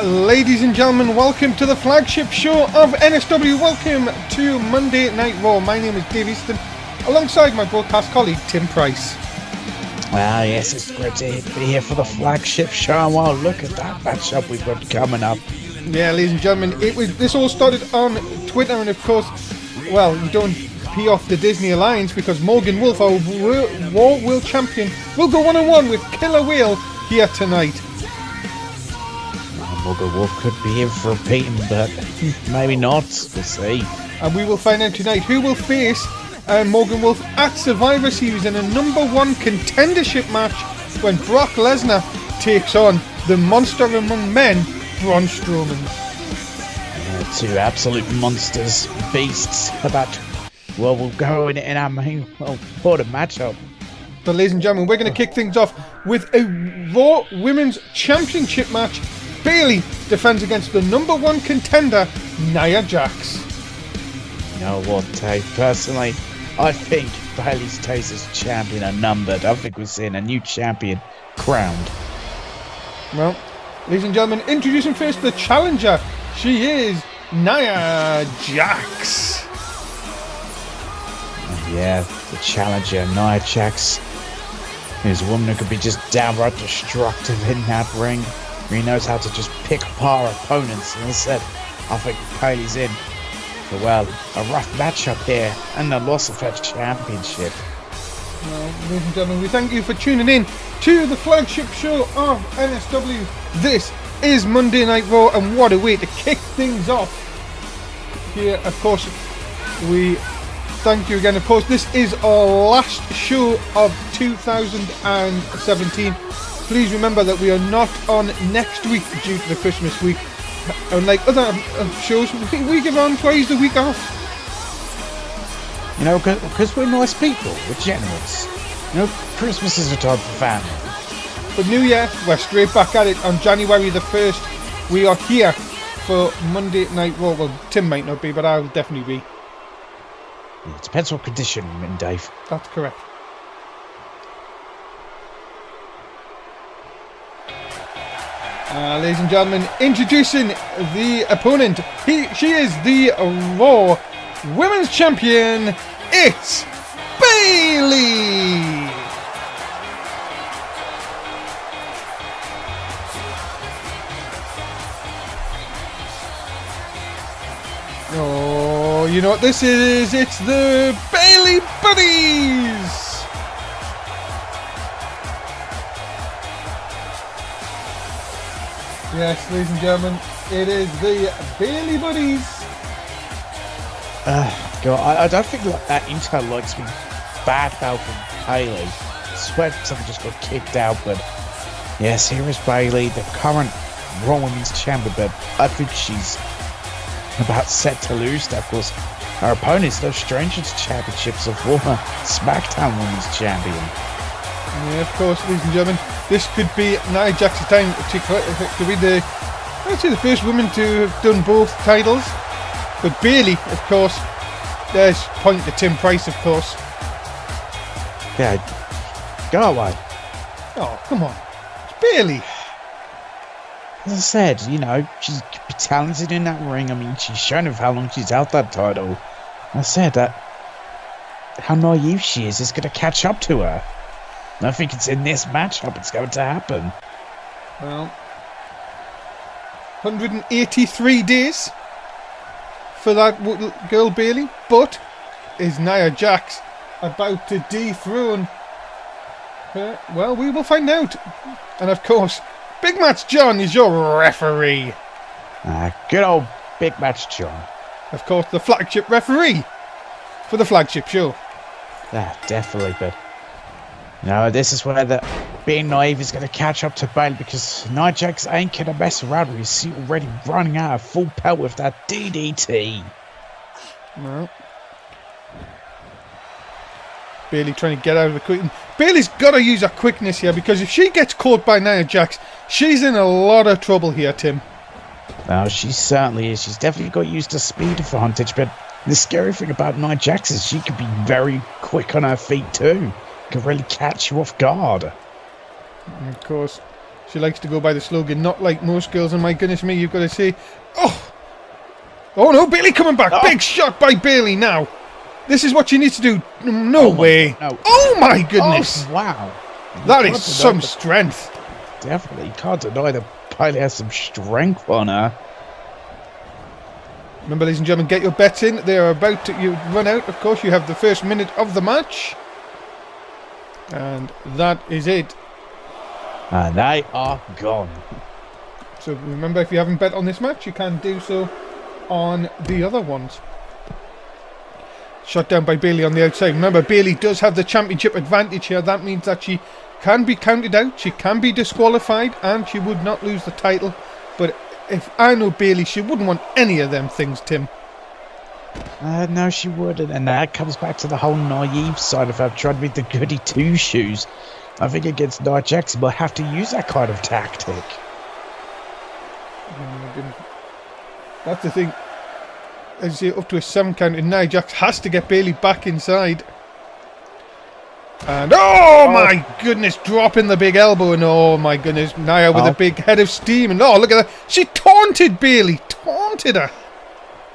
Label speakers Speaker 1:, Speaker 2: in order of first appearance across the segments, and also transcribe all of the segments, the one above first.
Speaker 1: Ladies and gentlemen, welcome to the flagship show of NSW. Welcome to Monday Night Raw. My name is Dave Easton, alongside my broadcast colleague Tim Price.
Speaker 2: Well, yes, it's great to be here for the flagship show. Well, look at that matchup we've got coming up.
Speaker 1: Yeah, ladies and gentlemen, this all started on Twitter, and of course, well, we don't pee off the Disney Alliance because Morgan Wolf, our Raw World Champion, will go one-on-one with Killer Whale here tonight.
Speaker 2: Morgan Wolf could be in for a beating, but maybe not. We'll see.
Speaker 1: And we will find out tonight who will face Morgan Wolf at Survivor Series in a #1 contendership match when Brock Lesnar takes on the monster among men, Braun Strowman.
Speaker 2: Two absolute monsters, beasts. We'll go in our main order matchup.
Speaker 1: But ladies and gentlemen, we're going to kick things off with a Raw Women's Championship match. Bayley defends against the #1 contender, Nia Jax.
Speaker 2: You know what, Dave? Personally, I think Bayley's days as champion are numbered. I think we're seeing a new champion crowned.
Speaker 1: Well, ladies and gentlemen, introducing first the challenger. She is Nia Jax.
Speaker 2: Yeah, the challenger, Nia Jax, is a woman who could be just downright destructive in that ring. He knows how to just pick apart opponents, and instead, I think Bayley's in for, well, a rough matchup here and the loss of her championship.
Speaker 1: Well, ladies and gentlemen, we thank you for tuning in to the flagship show of NSW. This is Monday Night Raw, and what a way to kick things off. Here, of course, we thank you again. Of course, this is our last show of 2017. Please remember that we are not on next week due to the Christmas week. Unlike other shows, we give our employees the week off.
Speaker 2: You know, because we're nice people, we're generous. You know, Christmas is a time for family.
Speaker 1: But New Year, we're straight back at it on January the 1st. We are here for Monday Night Raw. Well, Tim might not be, but I'll definitely be.
Speaker 2: It depends what condition I'm in, Dave.
Speaker 1: That's correct. Ladies and gentlemen, introducing the opponent. She is the Raw Women's Champion. It's Bayley. Oh, you know what this is? It's the Bayley Buddies. Yes, ladies and gentlemen, it is the Bayley Buddies.
Speaker 2: God, I don't think that intro likes me bad about from Bayley. I swear something just got kicked out, but yes, here is Bayley, the current Raw Women's Champion, but I think she's about set to lose that because her opponent's no stranger to championships of former SmackDown Women's Champion.
Speaker 1: Yeah, of course, ladies and gentlemen, this could be Nia Jax's time to be the first woman to have done both titles. But Bayley, of course, there's point to Tim Price, of course.
Speaker 2: Yeah, go away.
Speaker 1: Oh, come on. It's Bayley.
Speaker 2: As I said, you know, she's talented in that ring. I mean, she's shown of how long she's held that title. I said that how naive she is going to catch up to her. And I think it's in this matchup it's going to happen.
Speaker 1: Well, 183 days for that girl Bayley, but is Nia Jax about to dethrone her? Well, we will find out. And of course, Big Match John is your referee.
Speaker 2: Good old Big Match John.
Speaker 1: Of course, the flagship referee for the flagship show.
Speaker 2: Definitely, but no, this is where the being naive is going to catch up to Bayley because Nia Jax ain't going to mess around with. She's already running out of full pelt with that DDT.
Speaker 1: Well, Bayley trying to get out of the quick. Bayley's got to use her quickness here because if she gets caught by Nia Jax, she's in a lot of trouble here, Tim.
Speaker 2: No, she certainly is. She's definitely got used to speed advantage, but the scary thing about Nia Jax is she could be very quick on her feet too. Can really catch you off guard.
Speaker 1: And of course, She likes to go by the slogan, not like most girls, and my goodness me, you've got to say, oh! Oh no, Bailey coming back!
Speaker 2: Oh.
Speaker 1: Big shot by Bailey now! This is what she needs to do. No way!
Speaker 2: No.
Speaker 1: Oh my goodness!
Speaker 2: Oh, wow.
Speaker 1: That is some strength.
Speaker 2: Definitely. You can't deny that Bailey has some strength on her.
Speaker 1: Remember, ladies and gentlemen, get your bets in. They are about to run out. Of course, you have the first minute of the match. And that is it.
Speaker 2: And they are gone.
Speaker 1: So remember, if you haven't bet on this match, you can do so on the other ones. Shot down by Bailey on the outside. Remember, Bailey does have the championship advantage here. That means that she can be counted out, she can be disqualified, and she would not lose the title. But if I know Bailey, she wouldn't want any of them things, Tim.
Speaker 2: No, she wouldn't. And that comes back to the whole naive side of her trying to be the goody two-shoes. I think against Nia Jax, we'll have to use that kind of tactic.
Speaker 1: That's the thing. As you say, up to a 7 count, and Nia Jax has to get Bailey back inside. And oh my goodness, dropping the big elbow, and oh my goodness, Nia with a big head of steam, and oh look at that, she taunted Bailey, taunted her.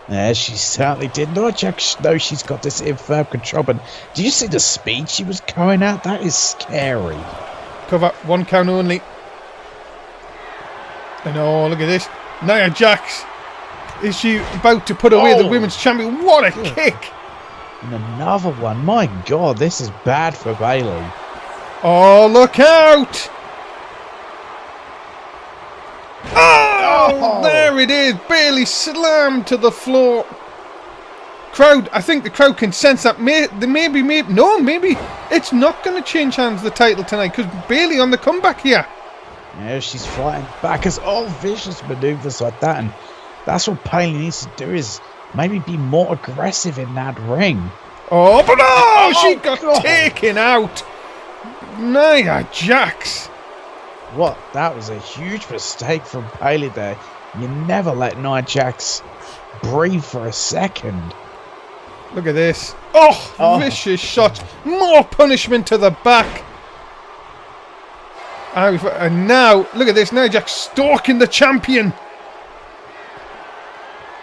Speaker 2: Yeah, she certainly did. Nia Jax knows she's got this in firm control, but do you see the speed she was going at? That is scary.
Speaker 1: Cover, 1 count only. And oh, look at this. Nia Jax. Is she about to put away the women's champion? What a kick.
Speaker 2: And another one. My God, this is bad for Bailey.
Speaker 1: Oh, look out. Oh, there it is. Bailey slammed to the floor. Crowd, I think the crowd can sense that. Maybe it's not going to change hands the title tonight, because Bailey on the comeback here.
Speaker 2: Yeah, she's fighting back as all vicious maneuvers like that, and that's what Bailey needs to do, is maybe be more aggressive in that ring.
Speaker 1: Oh, but she got taken out. Nia Jax.
Speaker 2: What? That was a huge mistake from Bailey there. You never let Nia Jax breathe for a second.
Speaker 1: Look at this. Oh, vicious shot. More punishment to the back. And now, look at this. Nia Jax stalking the champion.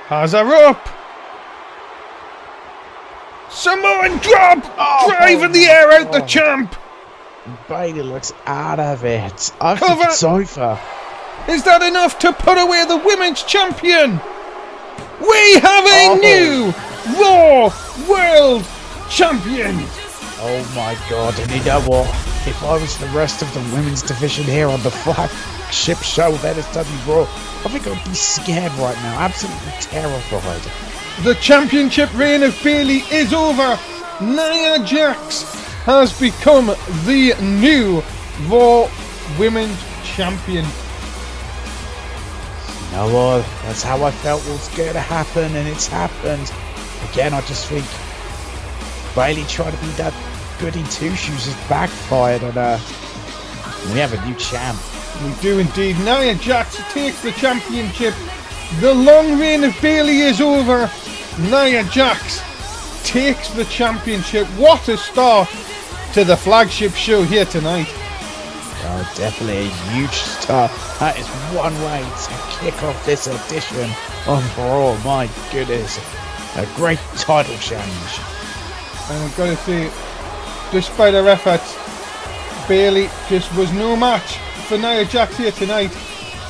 Speaker 1: Has her up. Samoan drop. Driving the air out the champ.
Speaker 2: Bailey looks out of it. I think it's over.
Speaker 1: Is that enough to put away the women's champion? We have a new Raw World Champion.
Speaker 2: Oh my God, and you know what? If I was the rest of the women's division here on the flagship show of NSW Raw, I think I'd be scared right now, absolutely terrified.
Speaker 1: The championship reign of Bailey is over. Nia Jax has become the new Raw Women's Champion.
Speaker 2: You know what? That's how I felt was going to happen, and it's happened. Again, I just think Bailey trying to be that goody two-shoes has backfired on her. We have a new champ.
Speaker 1: We do indeed. Nia Jax takes the championship. The long reign of Bailey is over. Nia Jax takes the championship. What a start to the flagship show here tonight.
Speaker 2: Oh, definitely a huge start. That is one way to kick off this edition of Raw. My goodness. A great title change.
Speaker 1: And I've got to say, despite her efforts, Bailey just was no match for Nia Jax here tonight.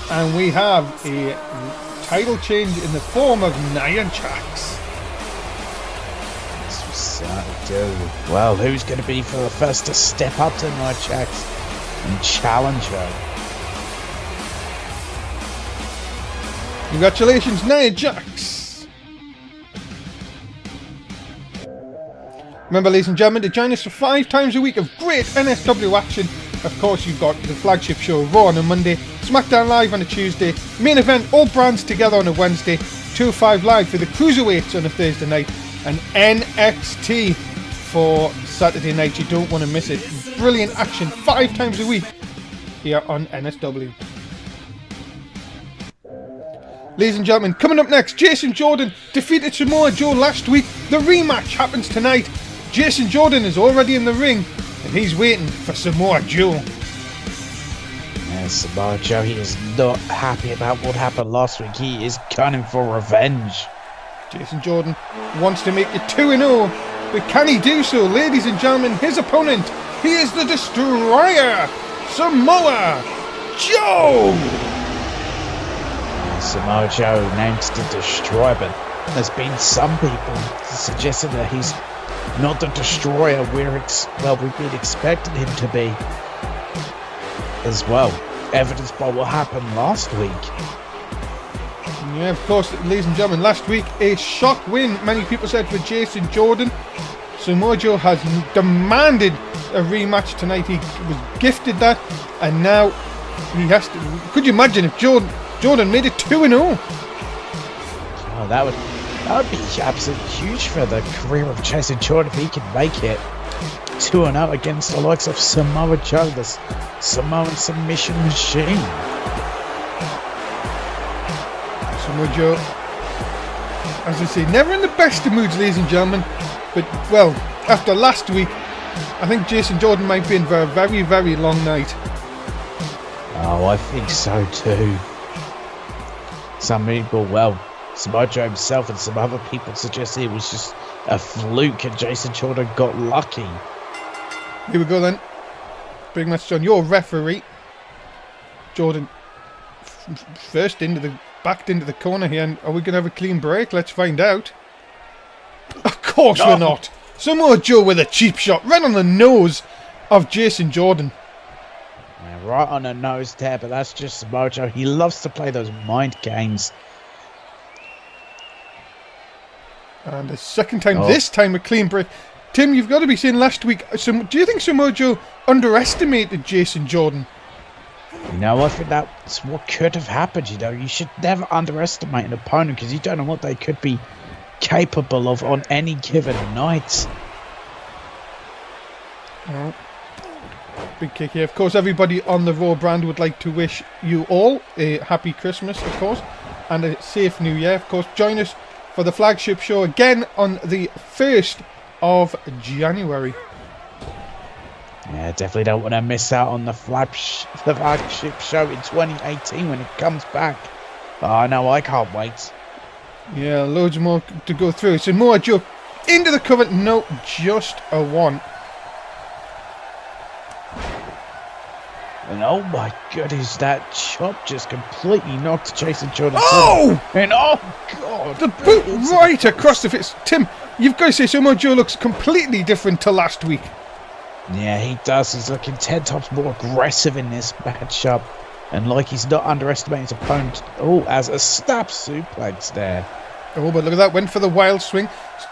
Speaker 1: And we have a title change in the form of Nia Jax.
Speaker 2: Yes, we certainly do. Well, who's going to be for the first to step up to Nia Jax and challenge her?
Speaker 1: Congratulations, Nia Jax. Remember, ladies and gentlemen, to join us for 5 times a week of great NSW action. Of course, you've got the flagship show Raw on a Monday, SmackDown Live on a Tuesday, main event all brands together on a Wednesday, 205 Live for the Cruiserweights on a Thursday night, and NXT for Saturday night. You don't want to miss it. Brilliant action 5 times a week here on NSW. Ladies and gentlemen, coming up next, Jason Jordan defeated Samoa Joe last week. The rematch happens tonight. Jason Jordan is already in the ring, and he's waiting for Samoa Joe.
Speaker 2: Yeah, Samoa Joe, he is not happy about what happened last week. He is gunning for revenge.
Speaker 1: Jason Jordan wants to make it 2-0, but can he do so? Ladies and gentlemen, his opponent, he is the Destroyer, Samoa Joe!
Speaker 2: Samoa Joe named the Destroyer, but there's been some people suggesting that he's not the Destroyer we've been expecting him to be as well, evidenced by what happened last week.
Speaker 1: Yeah, of course, ladies and gentlemen, last week a shock win, many people said, for Jason Jordan. Samoa Joe has demanded a rematch tonight. He was gifted that, and now he has to. Could you imagine if Jordan made it 2-0?
Speaker 2: Oh, that would be absolutely huge for the career of Jason Jordan if he can make it 2-0 against the likes of Samoa Joe, the Samoan submission machine.
Speaker 1: Samoa Joe, as I say, never in the best of moods, ladies and gentlemen. But, well, after last week, I think Jason Jordan might be in for a very, very long night.
Speaker 2: Oh, I think so too. Some people, Samoa Joe himself and some other people suggested it was just a fluke and Jason Jordan got lucky.
Speaker 1: Here we go then. Big match, John. Your referee. Jordan first backed into the corner here. And are we going to have a clean break? Let's find out. Of course we're not. Samoa Joe with a cheap shot right on the nose of Jason Jordan.
Speaker 2: Yeah, right on the nose there, but that's just Samoa Joe. He loves to play those mind games.
Speaker 1: And the second time, this time a clean break. Tim, you've got to be saying last week, do you think Samoa Joe underestimated Jason Jordan?
Speaker 2: I think that's what could have happened. You should never underestimate an opponent because you don't know what they could be capable of on any given night.
Speaker 1: Oh. Big kick here. Of course, everybody on the Raw brand would like to wish you all a happy Christmas, of course, and a safe New Year. Of course, join us for the flagship show again on the 1st of January.
Speaker 2: Yeah, definitely don't want to miss out on the flagship show in 2018 when it comes back. Oh, no, I can't wait.
Speaker 1: Yeah, loads more to go through. Samoa Joe into the cover. No, just a one.
Speaker 2: And oh my goodness, that chop just completely knocked Jason Jordan.
Speaker 1: Oh!
Speaker 2: And oh god!
Speaker 1: The boot right across the face. Tim, you've got to say Samoa Joe looks completely different to last week.
Speaker 2: Yeah, he does. He's looking 10 times more aggressive in this matchup. And like he's not underestimating his opponent. Oh, as a snap suplex there.
Speaker 1: Oh, but look at that. Went for the wild swing.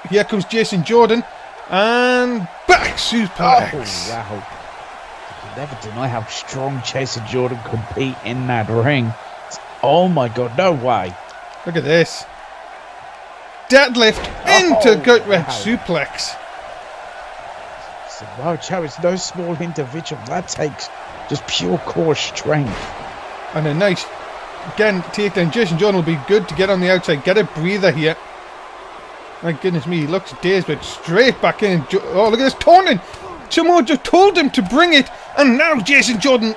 Speaker 1: Here comes Jason Jordan. And back suplex.
Speaker 2: Oh, wow. Never deny how strong Jason Jordan could be in that ring. Oh my god, no way.
Speaker 1: Look at this. Deadlift into gut wrench suplex.
Speaker 2: Samoa Joe is no small individual. That takes just pure core strength.
Speaker 1: And a nice, again, takedown. Jason Jordan will be good to get on the outside. Get a breather here. My goodness me, he looks dazed, but straight back in. Oh, look at this taunting. Samoa Joe told him to bring it, and now Jason Jordan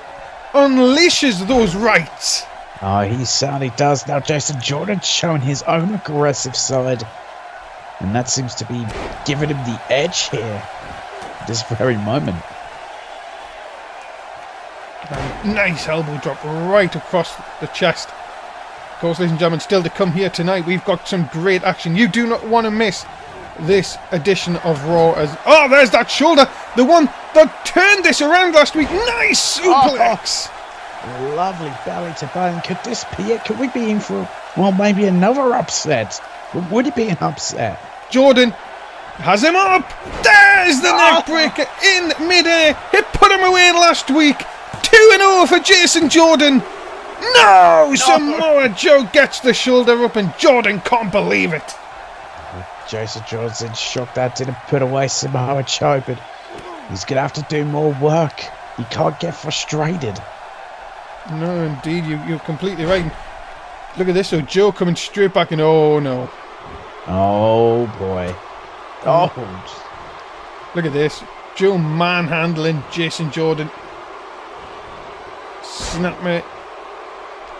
Speaker 1: unleashes those rights.
Speaker 2: Oh, he certainly does. Now Jason Jordan showing his own aggressive side. And that seems to be giving him the edge here at this very moment.
Speaker 1: And nice elbow drop right across the chest. Of course, ladies and gentlemen, still to come here tonight, we've got some great action. You do not want to miss this edition of Raw. Oh, there's that shoulder, the one that turned this around last week. Nice suplex.
Speaker 2: Oh, lovely belly to bone. Could this be it? Could we be in for, well, maybe another upset? Would it be an upset?
Speaker 1: Jordan has him up. There's the neck breaker in midair. He put him away last week. 2-0 for Jason Jordan. No, Samoa Joe gets the shoulder up and Jordan can't believe it.
Speaker 2: Jason Jordan's in shock that didn't put away Samoa Joe, but he's going to have to do more work. He can't get frustrated.
Speaker 1: No, indeed, you're completely right. Look at this, so Joe coming straight back in. Oh, no.
Speaker 2: Oh, boy. Oh.
Speaker 1: Look at this. Joe manhandling Jason Jordan. snap, mate.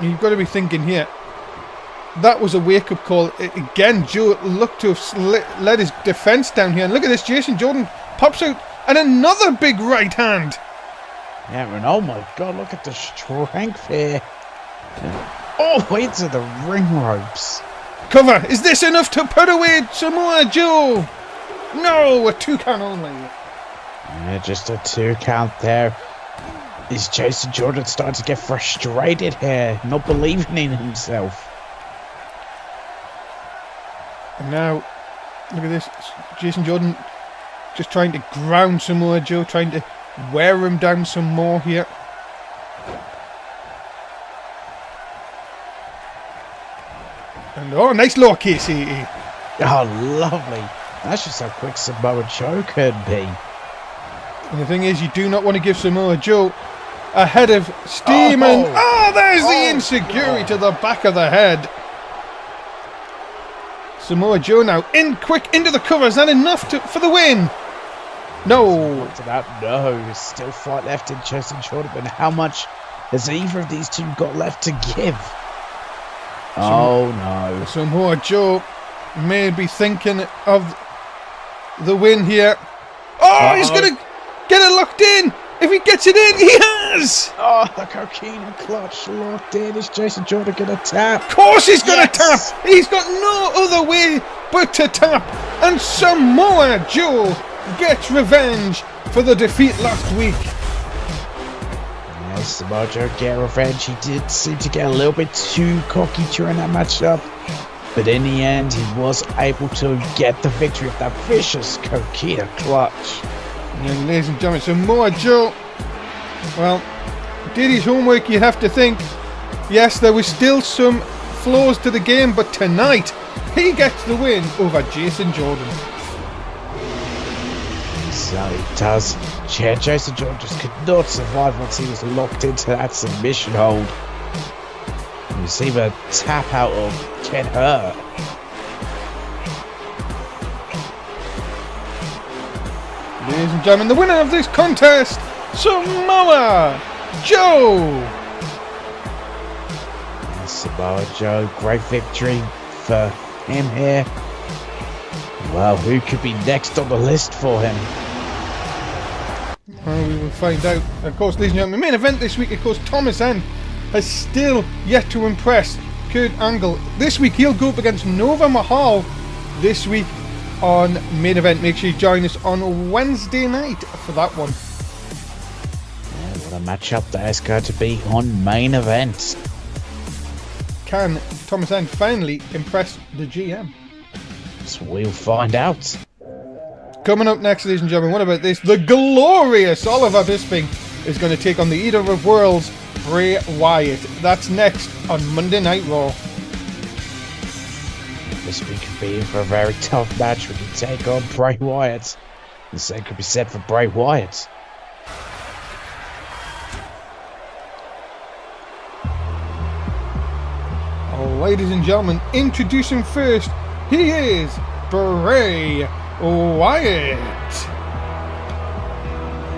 Speaker 1: You've got to be thinking here. That was a wake-up call. Again, Joe looked to have let his defence down here. And look at this. Jason Jordan pops out. And another big right hand.
Speaker 2: Yeah, and oh my God, look at the strength here. All the way to the ring ropes.
Speaker 1: Cover. Is this enough to put away Samoa Joe? No, a 2 count only.
Speaker 2: Yeah, just a 2 count there. Is Jason Jordan starting to get frustrated here, not believing in himself?
Speaker 1: And now, look at this. Jason Jordan just trying to ground Samoa Joe, trying to wear him down some more here. And oh, nice lower KCE.
Speaker 2: Oh, lovely. That's just how quick Samoa Joe could be.
Speaker 1: And the thing is, you do not want to give Samoa Joe a head of steam. And there's the insecurity to the back of the head. Samoa Joe now in quick into the cover. Is that enough for the win? No.
Speaker 2: No, still fight left in Jason Jordan. But how much has either of these two got left to give? Oh no.
Speaker 1: Samoa Joe may be thinking of the win here. Oh, he's going to get it locked in. If he gets it in, he has.
Speaker 2: Oh, the coquina clutch locked in. Is Jason Jordan going to tap?
Speaker 1: Of course he's going to tap. He's got no other way but to tap. And Samoa Joe gets revenge for the defeat last week.
Speaker 2: Yes, Samoa Joe get revenge. He did seem to get a little bit too cocky during that matchup. But in the end, he was able to get the victory of that vicious coquina clutch.
Speaker 1: And ladies and gentlemen, Samoa Joe, well, did his homework, you have to think. Yes, there was still some flaws to the game, but tonight, he gets the win over Jason Jordan.
Speaker 2: So he does. Yeah, Jason Jordan just could not survive once he was locked into that submission hold. You see the tap out of Ken Hurt.
Speaker 1: Ladies and gentlemen, the winner of this contest, Samoa Joe.
Speaker 2: Yes, Samoa Joe, great victory for him here. Well, who could be next on the list for him?
Speaker 1: Well, we will find out. Of course, ladies and gentlemen, main event this week, of course, Thomas End has still yet to impress Kurt Angle. This week, he'll go up against Nova Mahal this week on main event. Make sure you join us on Wednesday night for that one.
Speaker 2: Yeah, what a matchup that is going to be on main event.
Speaker 1: Can Thomas End finally impress the GM?
Speaker 2: So we'll find out.
Speaker 1: Coming up next, ladies and gentlemen, what about this? The glorious Oliver Bisping is going to take on the Eater of Worlds, Bray Wyatt. That's next on Monday Night Raw.
Speaker 2: This week could be for a very tough match when you take on Bray Wyatt. The same could be said for Bray Wyatt.
Speaker 1: Ladies and gentlemen, introducing first, he is Bray Wyatt.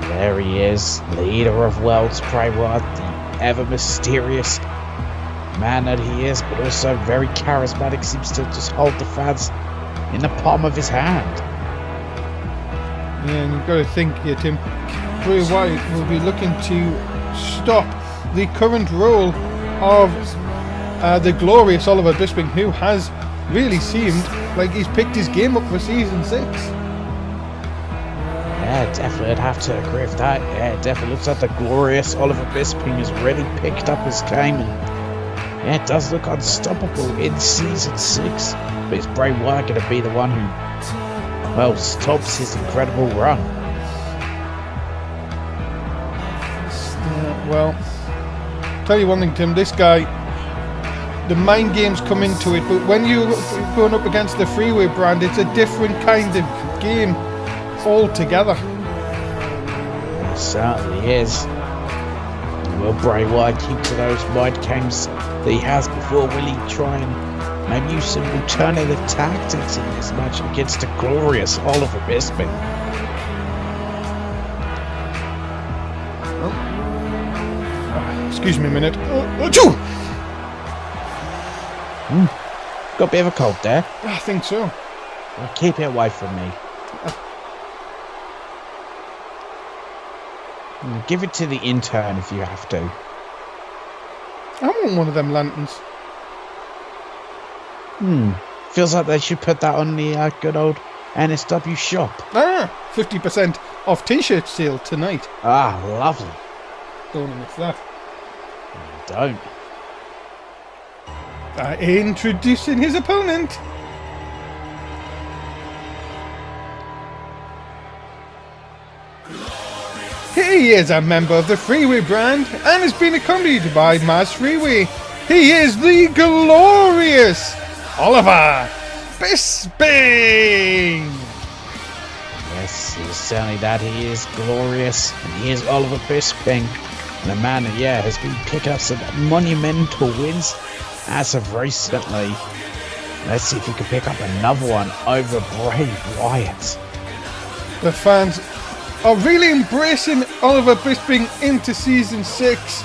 Speaker 2: There he is, leader of worlds, Bray Wyatt, the ever mysterious man that he is, but also very charismatic, seems to just hold the fans in the palm of his hand.
Speaker 1: Yeah, and you've got to think here, Tim, Bray Wyatt will be looking to stop the current role of the glorious Oliver Bisping, who has really seemed like he's picked his game up for season 6.
Speaker 2: Yeah, definitely, I'd have to agree with that. Yeah, it definitely looks like the glorious Oliver Bisping has really picked up his game. And yeah, it does look unstoppable in season 6. But is Bray Wyatt going to be the one who, well, stops his incredible run?
Speaker 1: Well, tell you one thing, Tim, this guy, the mind games come into it, but when you're going up against the Freeway brand, it's a different kind of game altogether.
Speaker 2: It certainly is. Will Bray Wyatt keep to those mind games that he has before? Will he try and maybe use some alternative tactics in this match against the glorious Oliver Bisping?
Speaker 1: Excuse me a minute. Achoo!
Speaker 2: Got a bit of a cold there.
Speaker 1: I think so.
Speaker 2: Well, keep it away from me. Give it to the intern if you have to.
Speaker 1: I want one of them lanterns.
Speaker 2: Feels like they should put that on the good old NSW shop.
Speaker 1: 50% off t-shirt sale tonight.
Speaker 2: Ah, lovely.
Speaker 1: Don't want to miss that.
Speaker 2: Don't.
Speaker 1: Introducing his opponent. He is a member of the Freeway brand and has been accompanied by Maz Freeway. He is the glorious Oliver Bisping.
Speaker 2: Yes, he's certainly that. He is glorious, and he is Oliver Bisping. And a man that, has been picking up some monumental wins as of recently. Let's see if he can pick up another one over Bray Wyatt.
Speaker 1: The fans are really embracing Oliver Bisping into Season 6.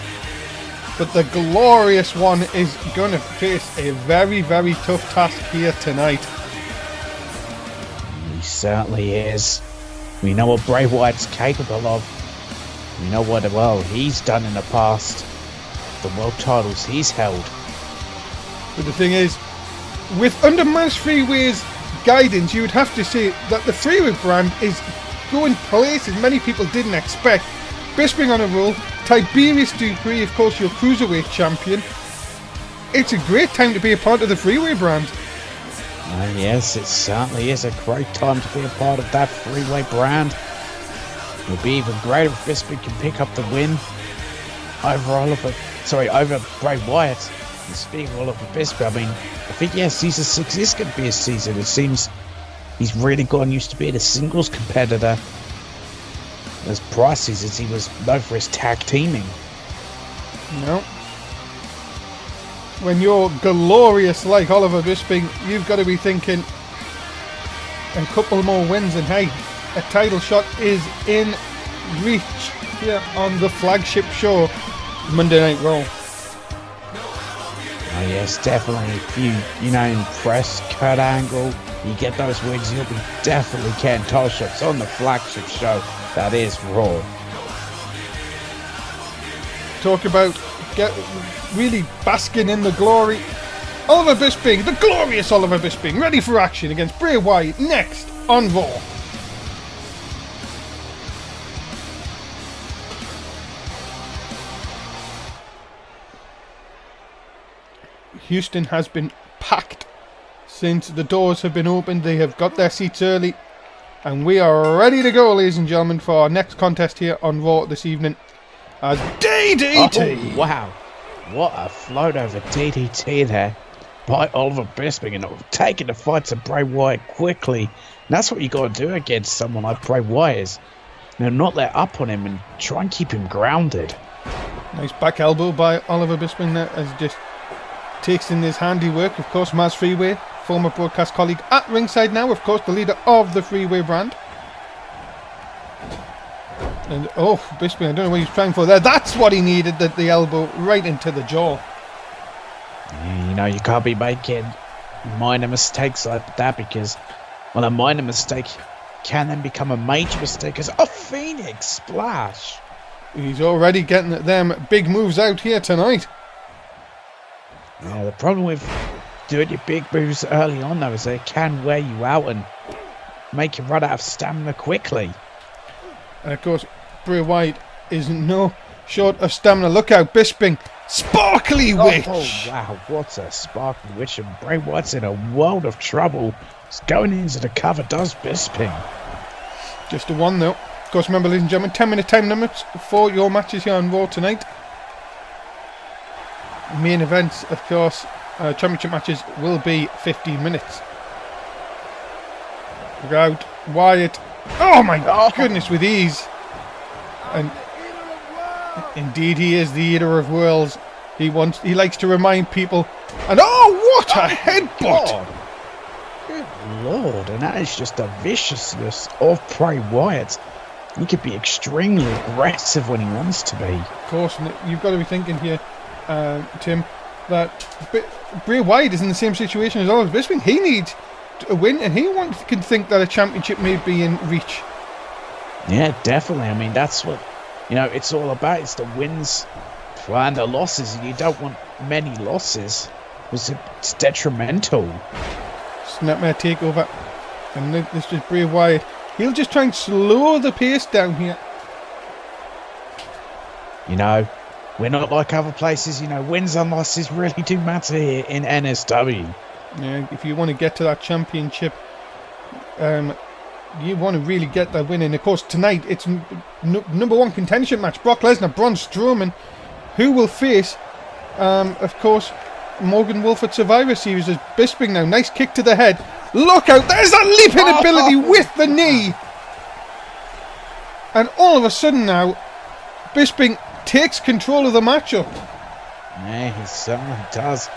Speaker 1: But the glorious one is going to face a very, very tough task here tonight.
Speaker 2: He certainly is. We know what Bray Wyatt's capable of. We know what, he's done in the past. The world titles he's held.
Speaker 1: But the thing is, with under Maz Freeway's guidance, you would have to say that the Freeway brand is going places many people didn't expect. Bisping on a roll, Tiberius Dupree, of course, your cruiserweight champion. It's a great time to be a part of the Freeway brand.
Speaker 2: Yes, it certainly is a great time to be a part of that Freeway brand. It'll be even greater if Bisping can pick up the win over Bray Wyatt. And speaking of Oliver Bisping, I think Season 6 is going to be a season. It seems he's really gotten used to being a singles competitor. As prior seasons, he was known for his tag teaming.
Speaker 1: No. When you're glorious like Oliver Bisping, you've got to be thinking a couple more wins, and hey, a title shot is in reach here on the flagship show, Monday Night Raw.
Speaker 2: Oh yes, definitely. If you impress Kurt Angle, you get those wins, you'll be definitely getting title shots on the flagship show. That is Raw.
Speaker 1: Talk about really basking in the glory. Oliver Bisping, the glorious Oliver Bisping, ready for action against Bray Wyatt next on Raw. Houston has been packed since the doors have been opened. They have got their seats early. And we are ready to go, ladies and gentlemen, for our next contest here on Raw this evening. As DDT!
Speaker 2: Oh, wow. What a float over DDT there by Oliver Bisping, and taking the fight to Bray Wyatt quickly. And that's what you got to do against someone like Bray Wyatt, is not let up on him and try and keep him grounded.
Speaker 1: Nice back elbow by Oliver Bisping there, as he just takes in his handiwork. Of course, Maz Freeway, former broadcast colleague at ringside now, of course, the leader of the Freeway brand. And Bisping, I don't know what he's trying for there. That's what he needed, the elbow right into the jaw.
Speaker 2: Yeah, you can't be making minor mistakes like that, because a minor mistake can then become a major mistake as a Phoenix Splash.
Speaker 1: He's already getting them big moves out here tonight.
Speaker 2: Yeah, the problem with doing your big moves early on, though, is they can wear you out and make you run out of stamina quickly. And
Speaker 1: of course, Bray Wyatt is no short of stamina. Look out, Bisping. Sparkly Witch!
Speaker 2: Oh, wow, what a Sparkly Witch. And Bray Wyatt's in a world of trouble. He's going into the cover, does Bisping.
Speaker 1: Just a one, though. Of course, remember, ladies and gentlemen, 10-minute time limits for your matches here on Raw tonight. Main events, of course, championship matches will be 15 minutes. Look out, Wyatt. Oh my goodness, with ease. And indeed, he is the eater of worlds. He likes to remind people. And what a headbutt!
Speaker 2: Good Lord, and that is just the viciousness of Bray Wyatt. He could be extremely aggressive when he wants to be.
Speaker 1: Of course, and you've got to be thinking here, Tim, that Bray Wyatt is in the same situation as Oliver Bisping. He needs a win, and he can think that a championship may be in reach.
Speaker 2: Yeah, definitely. I mean, that's what, it's all about. It's the wins and the losses. You don't want many losses. It's detrimental.
Speaker 1: Snapmare takeover. And this is Bray Wyatt. He'll just try and slow the pace down here.
Speaker 2: We're not like other places. Wins and losses really do matter here in NSW.
Speaker 1: Yeah, if you want to get to that championship, you want to really get that win. And of course, tonight it's number one contention match. Brock Lesnar, Braun Strowman, who will face, of course, Morgan Wolf at Survivor Series as Bisping now. Nice kick to the head. Look out, there's that leaping ability with the knee. And all of a sudden now, Bisping takes control of the matchup.
Speaker 2: Yeah, he certainly does.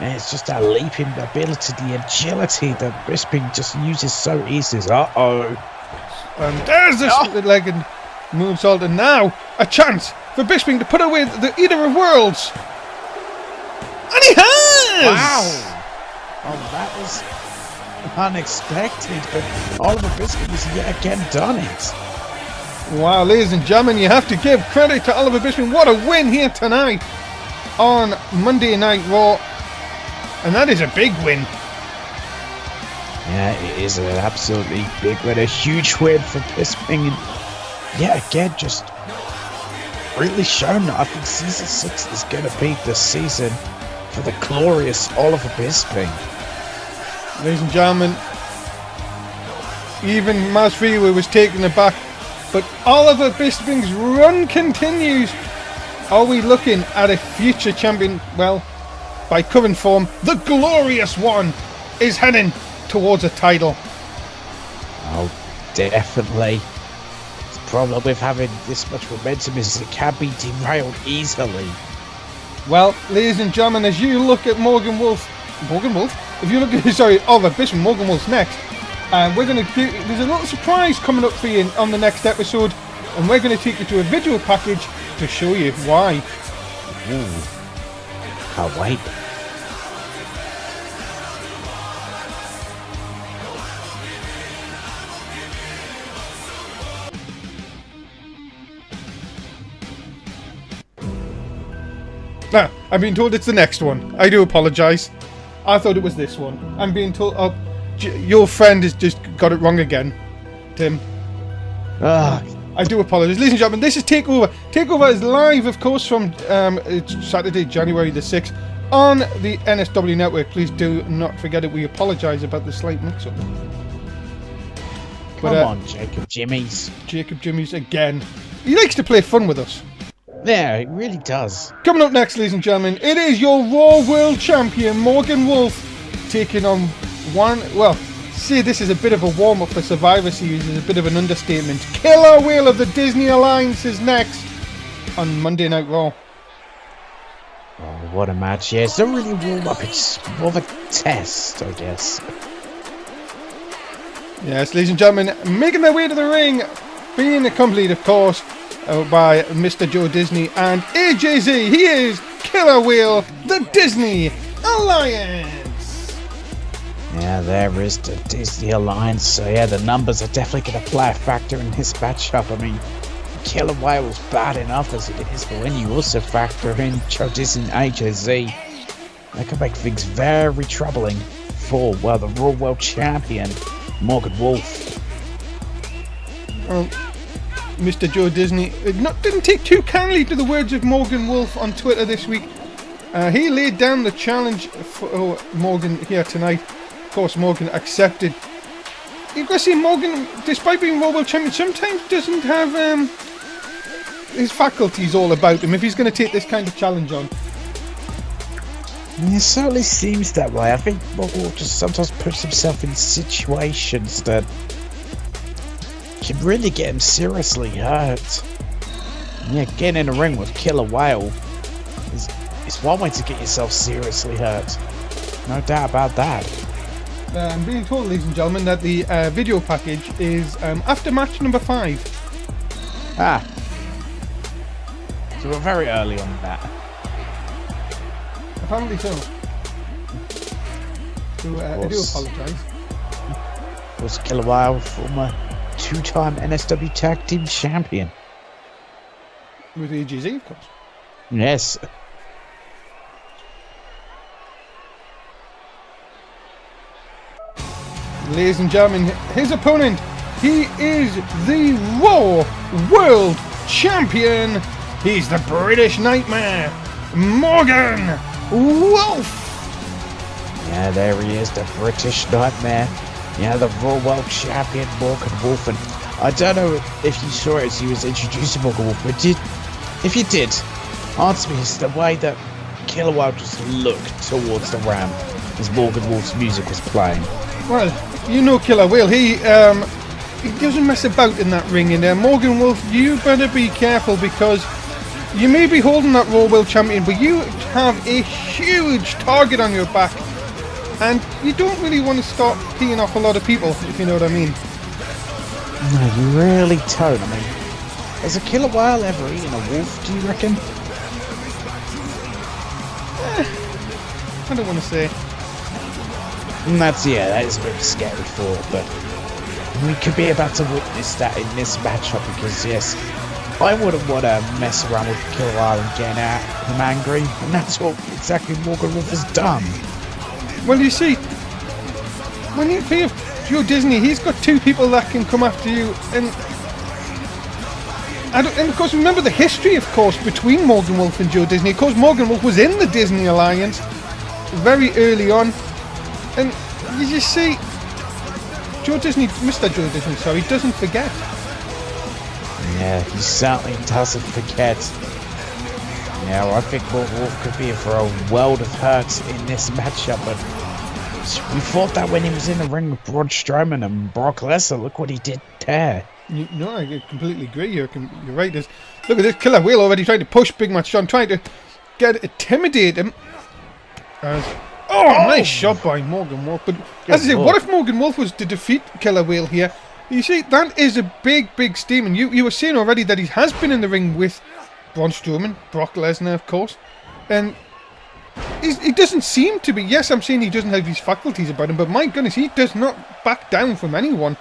Speaker 2: And it's just that leaping ability, the agility that Bisping just uses so easily.
Speaker 1: And there's this legged moonsault, and now a chance for Bisping to put away the Eater of Worlds. And he has!
Speaker 2: Wow! Oh, that was unexpected, but Oliver Bisping has yet again done it.
Speaker 1: Wow, ladies and gentlemen, you have to give credit to Oliver Bisping. What a win here tonight on Monday Night Raw. And that is a big win.
Speaker 2: Yeah, it is an absolutely big win. A huge win for Bisping. And yeah, again, just really shown that I think Season 6 is going to be the season for the glorious Oliver Bisping.
Speaker 1: Ladies and gentlemen, even Masvidal was taken aback, but Oliver Bisping's run continues. Are we looking at a future champion? Well, by current form, the glorious one is heading towards a title.
Speaker 2: Oh, definitely. The problem with having this much momentum is it can be derailed easily.
Speaker 1: Well, ladies and gentlemen, as you look at Morgan Wolf, if you look at, Oliver Bisping, Morgan Wolf's next, there's a little surprise coming up for you on the next episode, and we're going to take you to a video package to show you why.
Speaker 2: Ooh. Can't wait.
Speaker 1: Now, I'm being told it's the next one. I do apologise. I thought it was this one. I'm being told... your friend has just got it wrong again, Tim. I do apologise. Ladies and gentlemen, this is TakeOver. TakeOver is live, of course, from it's Saturday, January the 6th on the NSW network. Please do not forget it. We apologise about the slight mix-up.
Speaker 2: Come on, Jacob Jimmys.
Speaker 1: Jacob Jimmys again. He likes to play fun with us.
Speaker 2: Yeah, it really does.
Speaker 1: Coming up next, ladies and gentlemen, it is your Raw World Champion, Morgan Wolf, taking on say this is a bit of a warm-up for Survivor Series, is a bit of an understatement. Killer Whale of the Disney Alliance is next on Monday Night Raw.
Speaker 2: Oh, what a match. Yeah, it's not really a warm-up, it's more of a test, I guess.
Speaker 1: Yes, ladies and gentlemen, making their way to the ring, being accompanied, of course, by Mr. Joe Disney and AJZ. He is Killer Whale, the Disney Alliance.
Speaker 2: Yeah, there is the Disney Alliance. So yeah, the numbers are definitely going to play a factor in this matchup. I mean, Killer Whale was bad enough as it is, but when you also factor in Joe Disney and AJZ, that can make things very troubling for, the Raw World Champion, Morgan Wolf.
Speaker 1: Well, Mr. Joe Disney didn't take too kindly to the words of Morgan Wolf on Twitter this week. He laid down the challenge for Morgan here tonight. Of course, Morgan accepted. You've got to see Morgan, despite being Raw World Champion, sometimes doesn't have his faculties all about him if he's going to take this kind of challenge on.
Speaker 2: It certainly seems that way. I think Morgan just sometimes puts himself in situations that can really get him seriously hurt. Yeah, getting in a ring with Killer Whale is one way to get yourself seriously hurt. No doubt about that.
Speaker 1: I'm being told, ladies and gentlemen, that the video package is after match number 5.
Speaker 2: Ah. So we're very early on that.
Speaker 1: Apparently so. So I do apologise.
Speaker 2: Was Killer Whale, former 2-time NSW Tag Team Champion.
Speaker 1: With AGZ, of course.
Speaker 2: Yes.
Speaker 1: Ladies and gentlemen, his opponent, he is the Raw World Champion. He's the British Nightmare, Morgan Wolf.
Speaker 2: Yeah, there he is, the British Nightmare. Yeah, the Raw World Champion, Morgan Wolf. And I don't know if you saw it as he was introducing Morgan Wolf, but if you did, answer me, it's the way that Killer Whale just looked towards the ramp as Morgan Wolf's music was playing.
Speaker 1: Well, you know Killer Whale, he doesn't mess about in that ring in there. Morgan Wolf, you better be careful, because you may be holding that Raw World Champion, but you have a huge target on your back, and you don't really want to start peeing off a lot of people, if you know what I mean.
Speaker 2: No, you really don't. I mean, has a Killer Whale ever eaten a wolf, do you reckon?
Speaker 1: I don't want to say.
Speaker 2: And that is a bit of a scary thought, but we could be about to witness that in this matchup, because yes, I wouldn't want to mess around with Killer Whale and getting him angry, and that's what exactly Morgan Wolf has done.
Speaker 1: Well, you see, when you play with Joe Disney, he's got two people that can come after you, and of course, remember the history, of course, between Morgan Wolf and Joe Disney. Of course, Morgan Wolf was in the Disney Alliance very early on, and you just see, Mr. Joe Disney, sorry, doesn't forget.
Speaker 2: Yeah, he certainly doesn't forget. Yeah, well, I think Morgan Wolf could be in for a world of hurt in this matchup, but we thought that when he was in the ring with Braun Strowman and Brock Lesnar. Look what he did there.
Speaker 1: No, I completely agree. You're right. Look at this Killer Whale already trying to push Big Match John, trying to intimidate him. Nice shot by Morgan Wolf. But as I say, what if Morgan Wolf was to defeat Killer Whale here? You see, that is a big statement. You were saying already that he has been in the ring with Braun Strowman, Brock Lesnar, of course, and he doesn't seem to be. Yes, I'm saying he doesn't have these faculties about him, but my goodness, he does not back down from anyone.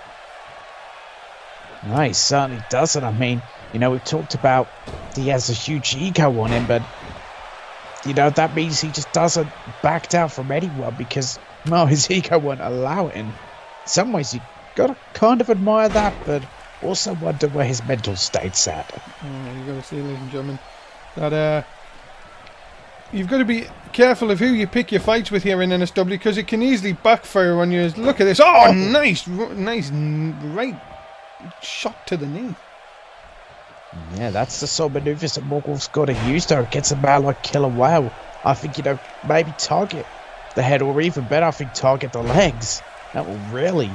Speaker 2: No, he certainly doesn't. I mean, we've talked about he has a huge ego on him, but that means he just doesn't back down from anyone, because his ego won't allow it. In some ways, you gotta kind of admire that, but also wonder where his mental state's at.
Speaker 1: You gotta see, ladies and gentlemen, that you've got to be careful of who you pick your fights with here in NSW, because it can easily backfire on you. Look at this! Oh, nice, right shot to the knee.
Speaker 2: Yeah, that's the sort of maneuvers that Morgan Wolf's got to use though against a man like Killer Whale. I think, maybe target the head, or even better, I think target the legs. That will really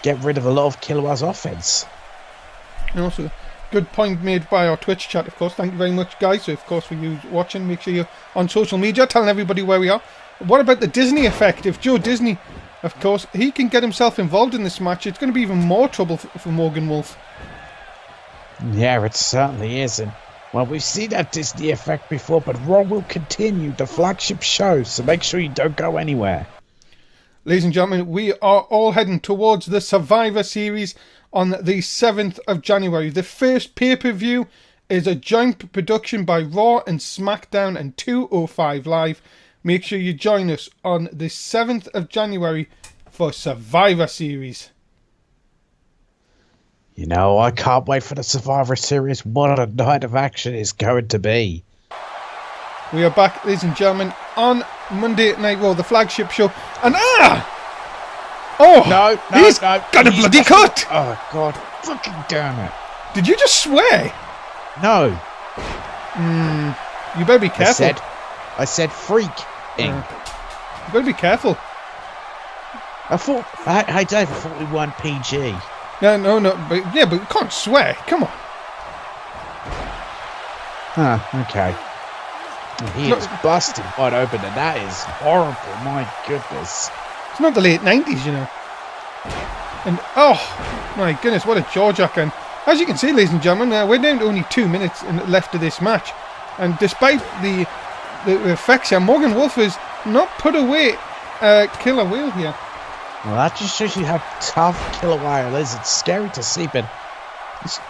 Speaker 2: get rid of a lot of Killer Whale's offense.
Speaker 1: And also, good point made by our Twitch chat, of course. Thank you very much, guys. So, of course, for you watching, make sure you're on social media, telling everybody where we are. What about the Disney effect? If Joe Disney, of course, he can get himself involved in this match, it's going to be even more trouble for Morgan Wolf.
Speaker 2: Yeah, it certainly is. And, well, we've seen that Disney effect before, but Raw will continue, the flagship show, so make sure you don't go anywhere.
Speaker 1: Ladies and gentlemen, we are all heading towards the Survivor Series on the 7th of January. The first pay-per-view is a joint production by Raw and SmackDown and 205 Live. Make sure you join us on the 7th of January for Survivor Series.
Speaker 2: I can't wait for the Survivor Series. What a night of action it's going to be.
Speaker 1: We are back, ladies and gentlemen, on Monday Night Raw, the flagship show. And he's got a bloody cut!
Speaker 2: Oh, God. Fucking damn it.
Speaker 1: Did you just swear?
Speaker 2: No.
Speaker 1: You better be careful.
Speaker 2: I said freak.
Speaker 1: You better be careful.
Speaker 2: Hey Dave, I thought we weren't PG.
Speaker 1: No, but you can't swear. Come on.
Speaker 2: Okay. He is busted wide open, and that is horrible. My goodness.
Speaker 1: It's not the late 90s, And oh my goodness, what a jaw jack! And as you can see, ladies and gentlemen, we're down to only 2 minutes left of this match. And despite the effects here, Morgan Wolf has not put away Killer Whale here.
Speaker 2: Well, that just shows you how tough Killer Whale is. It's scary to see, but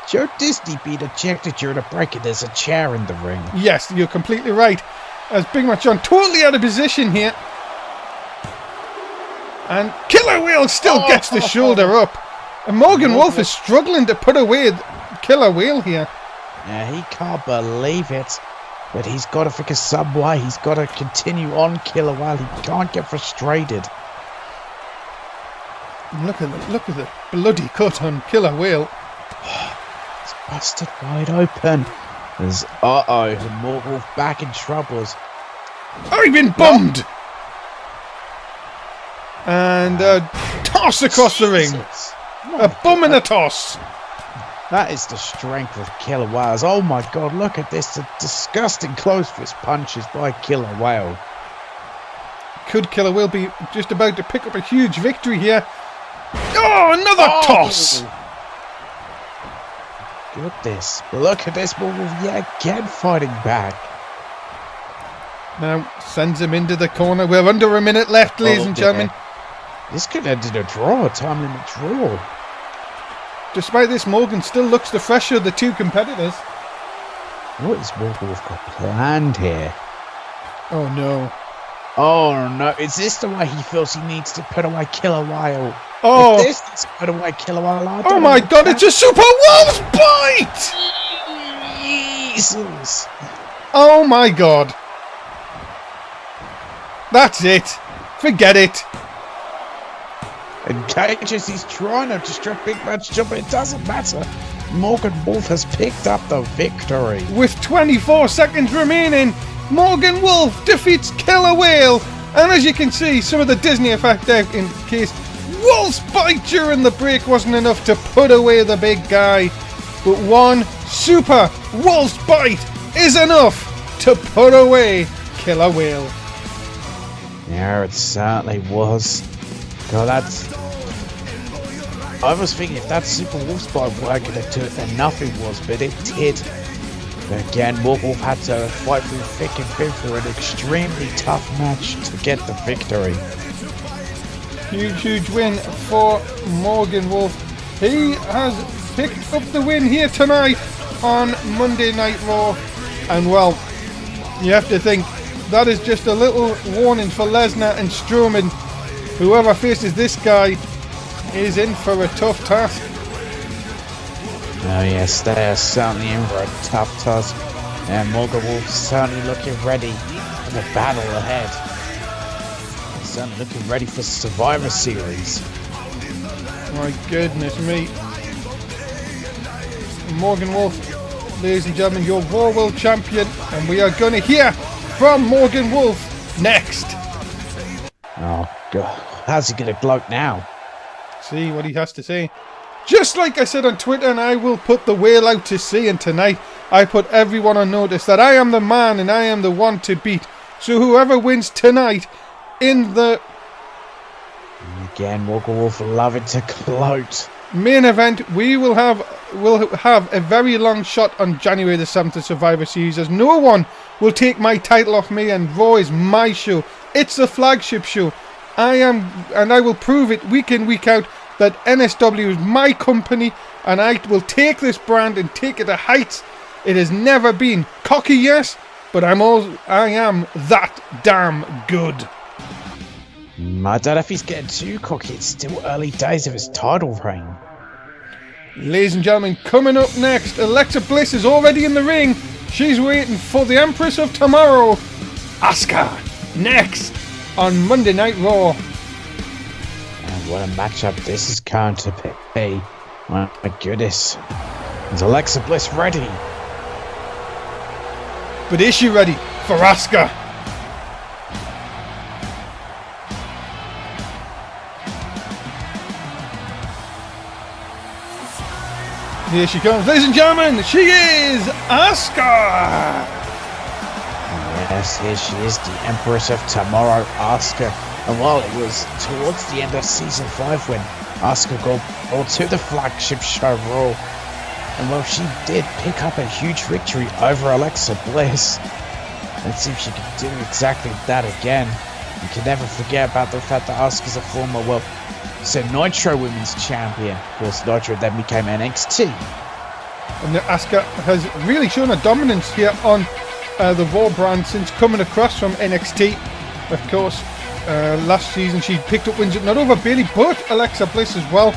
Speaker 2: Joe Disney being ejected during a break and there's a chair in the ring.
Speaker 1: Yes, you're completely right. As Big Mac John totally out of position here. And Killer Whale still gets the shoulder up. And Morgan Wolf is struggling to put away Killer Whale here.
Speaker 2: Yeah, he can't believe it. But he's got to figure some way. He's got to continue on Killer Whale. He can't get frustrated.
Speaker 1: Look at the bloody cut on Killer Whale.
Speaker 2: It's busted wide open. There's the Morgan Wolf back in troubles.
Speaker 1: Oh, he's been bummed. And toss across the ring. A bum and a toss.
Speaker 2: That is the strength of Killer Whales. Oh my God, look at this. The disgusting close fist punches by Killer Whale.
Speaker 1: Could Killer Whale be just about to pick up a huge victory here? Oh, another toss.
Speaker 2: Goodness. Look at this Morgan Wolf yet again fighting back.
Speaker 1: Now sends him into the corner. We're under a minute left, ladies and gentlemen.
Speaker 2: This could end in a draw, a time limit draw.
Speaker 1: Despite this, Morgan still looks the fresher of the two competitors.
Speaker 2: What is Morgan Wolf got planned here?
Speaker 1: Oh no.
Speaker 2: Oh no, is this the way he feels he needs to put away Killer Whale?
Speaker 1: Oh!
Speaker 2: If this needs to put away Killer Whale,
Speaker 1: oh my God, it's a Super Wolf's Bite!
Speaker 2: Jesus!
Speaker 1: Oh my God. That's it. Forget it.
Speaker 2: And Cages, he's trying to distract Big Match Jump, but it doesn't matter. Morgan Wolf has picked up the victory.
Speaker 1: With 24 seconds remaining, Morgan Wolf defeats Killer Whale. And as you can see, some of the Disney effect there in case Wolf's Bite during the break wasn't enough to put away the big guy. But one Super Wolf's Bite is enough to put away Killer Whale.
Speaker 2: Yeah, it certainly was. God, I was thinking if that Super Wolf's Bite weren't going to do enough, it was, but it did. But again, Morgan Wolf had to fight through thick and thin for an extremely tough match to get the victory.
Speaker 1: Huge win for Morgan Wolf. He has picked up the win here tonight on Monday Night Raw. And well, you have to think that is just a little warning for Lesnar and Strowman. Whoever faces this guy is in for a tough task.
Speaker 2: Oh yes, they are certainly in for a tough task. And Morgan Wolf certainly looking ready for the battle ahead. Certainly looking ready for Survivor Series.
Speaker 1: My goodness me. Morgan Wolf, ladies and gentlemen, your Raw World Champion. And we are going to hear from Morgan Wolf next.
Speaker 2: Oh God, how's he going to gloat now?
Speaker 1: See what he has to say. Just like I said on Twitter, and I will put the whale out to sea, and tonight I put everyone on notice that I am the man and I am the one to beat. So whoever wins tonight in the
Speaker 2: again, Morgan Wolf loving to gloat.
Speaker 1: Main event, we'll have a very long shot on January the 7th of Survivor Series, as no one will take my title off me, and Raw is my show. It's the flagship show. I will prove it week in, week out, that NSW is my company, and I will take this brand and take it to heights it has never been. Cocky, yes, but I am that damn good.
Speaker 2: I don't know if he's getting too cocky. It's still early days of his title reign.
Speaker 1: Ladies and gentlemen, coming up next, Alexa Bliss is already in the ring. She's waiting for the Empress of Tomorrow, Asuka, next on Monday Night Raw.
Speaker 2: And what a matchup this is going to be. My goodness. Is Alexa Bliss ready?
Speaker 1: But is she ready for Asuka? Here she comes, ladies and gentlemen, she is Asuka!
Speaker 2: Yes, here she is, the Empress of Tomorrow, Asuka. And while it was towards the end of Season 5 when Asuka got to the flagship show Raw, And well, she did pick up a huge victory over Alexa Bliss. Let's see if she can do exactly that again. You can never forget about the fact that Asuka's a former, well, Nitro Women's Champion. Of course, Nitro then became NXT.
Speaker 1: And Asuka has really shown a dominance here on the Raw brand since coming across from NXT. Of course, last season she picked up wins not over Bayley, but Alexa Bliss as well.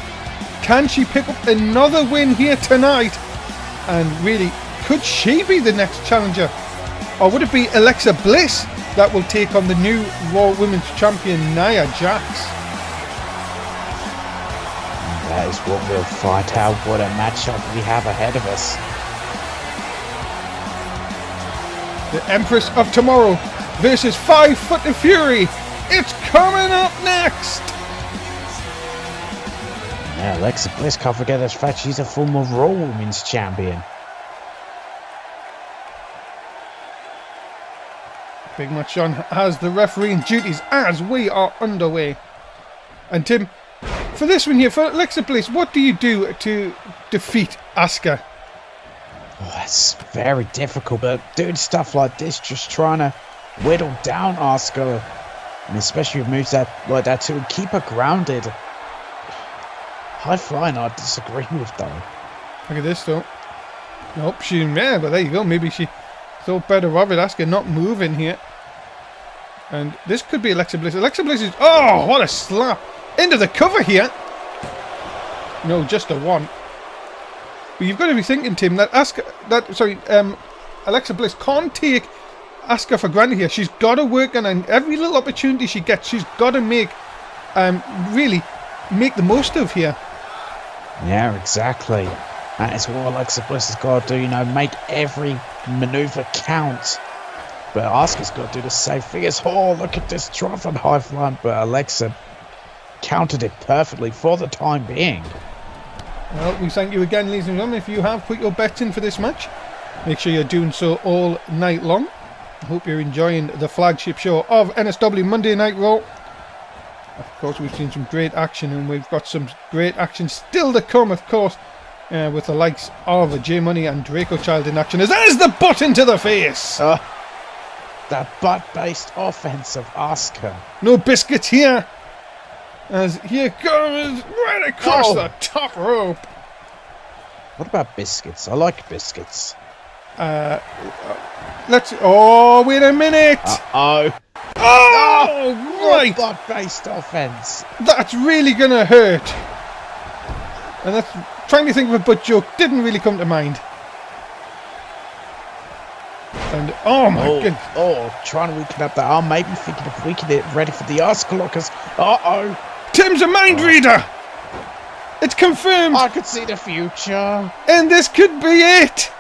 Speaker 1: Can she pick up another win here tonight? And really, could she be the next challenger? Or would it be Alexa Bliss that will take on the new Raw Women's Champion, Nia Jax?
Speaker 2: That is what we'll find out. What a matchup we have ahead of us.
Speaker 1: The Empress of Tomorrow versus 5 Foot of Fury. It's coming up next.
Speaker 2: Yeah, Alexa Bliss, can't forget the fact she's a former Raw Women's Champion.
Speaker 1: Big Match John has the refereeing duties as we are underway. And Tim, for this one here, for Alexa Bliss, what do you do to defeat Asuka?
Speaker 2: Oh, it's very difficult, but doing stuff like this, just trying to whittle down Asuka, and especially with moves like that to keep her grounded. High flying, I disagree with though.
Speaker 1: Look at this though. Nope, but there you go. Maybe she thought better of it. Asuka not moving here. And this could be Alexa Bliss. Alexa Bliss is... Oh, what a slap. Into the cover here. No, just a one. But you've got to be thinking, Tim, that Alexa Bliss can't take Asuka for granted here. She's got to work on every little opportunity she gets. She's got to really make the most of here.
Speaker 2: Yeah, exactly. That is what Alexa Bliss has got to do, make every maneuver count. But Asuka's got to do the same thing as look at this drop on high flying, but Alexa countered it perfectly for the time being.
Speaker 1: Well, we thank you again, ladies and gentlemen. If you have put your bets in for this match, make sure you're doing so all night long. I hope you're enjoying the flagship show of NSW Monday Night Raw. Of course, we've seen some great action, and we've got some great action still to come, of course, with the likes of J Money and Draco Child in action. There's the button to the face!
Speaker 2: That butt-based offense of Asuka.
Speaker 1: No biscuits here! As here comes right across the top rope.
Speaker 2: What about biscuits? I like biscuits.
Speaker 1: Oh, wait a minute! Oh, right!
Speaker 2: Butt-based offense.
Speaker 1: That's really gonna hurt. And that's trying to think of a butt joke didn't really come to mind. And oh my goodness!
Speaker 2: Oh, trying to weaken up the arm. Maybe thinking of weakening it, ready for the Asuka lockers.
Speaker 1: Tim's a mind reader. It's confirmed.
Speaker 2: I could see the future,
Speaker 1: and this could be it.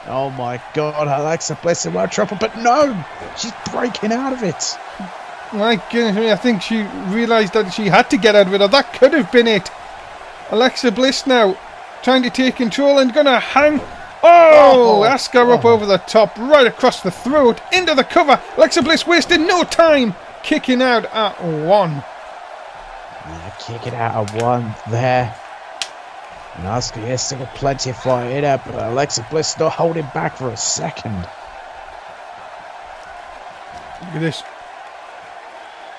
Speaker 2: Oh my God, Alexa Bliss in trouble, but no, she's breaking out of it.
Speaker 1: My goodness me, I think she realised that she had to get out of it, or that could have been it. Alexa Bliss now trying to take control and gonna hang. Asuka up over the top, right across the throat, into the cover. Alexa Bliss wasting no time, kicking out at one.
Speaker 2: Yeah, kicking out at one there. And Asuka, yes, still got plenty of fire in her, but Alexa Bliss not holding back for a second.
Speaker 1: Look at this.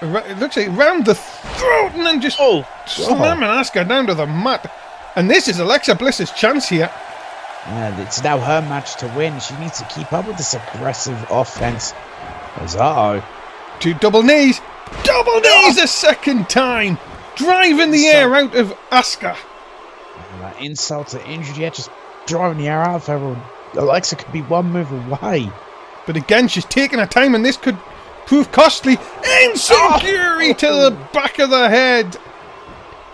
Speaker 1: It looks like round the throat and then just slamming Asuka down to the mat. And this is Alexa Bliss's chance here.
Speaker 2: And it's now her match to win. She needs to keep up with this aggressive offense.
Speaker 1: Two double knees. Double knees a second time. Driving the air out of Asuka.
Speaker 2: Insult to injury, just driving the air out of her. Alexa could be one move away.
Speaker 1: But again, she's taking her time, and this could prove costly. Enziguri to the back of the head.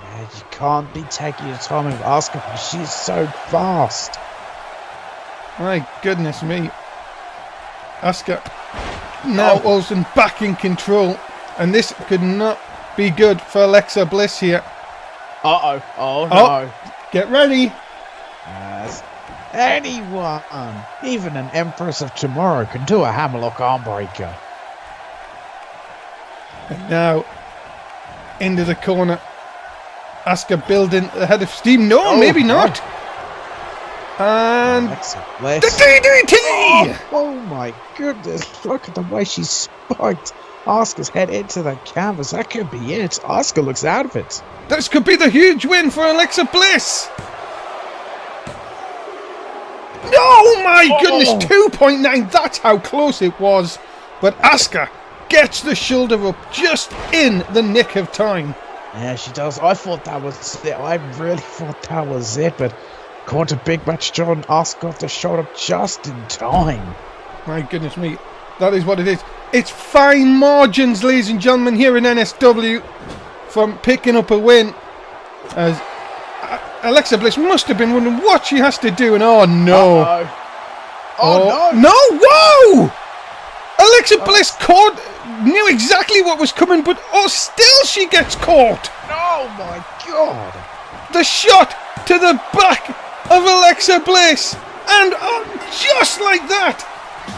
Speaker 2: Yeah, you can't be taking your time with Asuka because she's so fast.
Speaker 1: My goodness me. Asuka now Olsen back in control, and this could not be good for Alexa Bliss here.
Speaker 2: Oh no.
Speaker 1: Get ready.
Speaker 2: Yes. Anyone, even an Empress of Tomorrow, can do a hammerlock armbreaker.
Speaker 1: And now, into the corner. Asuka building ahead of steam. No, maybe not. And
Speaker 2: Alexa Bliss.
Speaker 1: the DDT!
Speaker 2: Oh my goodness, look at the way she spiked Asuka's head into the canvas. That could be it. Asuka looks out of it.
Speaker 1: This could be the huge win for Alexa Bliss. Oh my goodness, 2.9. That's how close it was. But Asuka gets the shoulder up just in the nick of time.
Speaker 2: Yeah, she does. I thought that was it. I really thought that was it. But according to Big Match John, Asuka got the shoulder up just in time.
Speaker 1: My goodness me. That is what it is. It's fine margins, ladies and gentlemen, here in NSW from picking up a win. As Alexa Bliss must have been wondering what she has to do, and oh no.
Speaker 2: Oh no!
Speaker 1: No! Whoa! Alexa Bliss knew exactly what was coming, but still she gets caught.
Speaker 2: Oh my god!
Speaker 1: The shot to the back of Alexa Bliss, and just like that,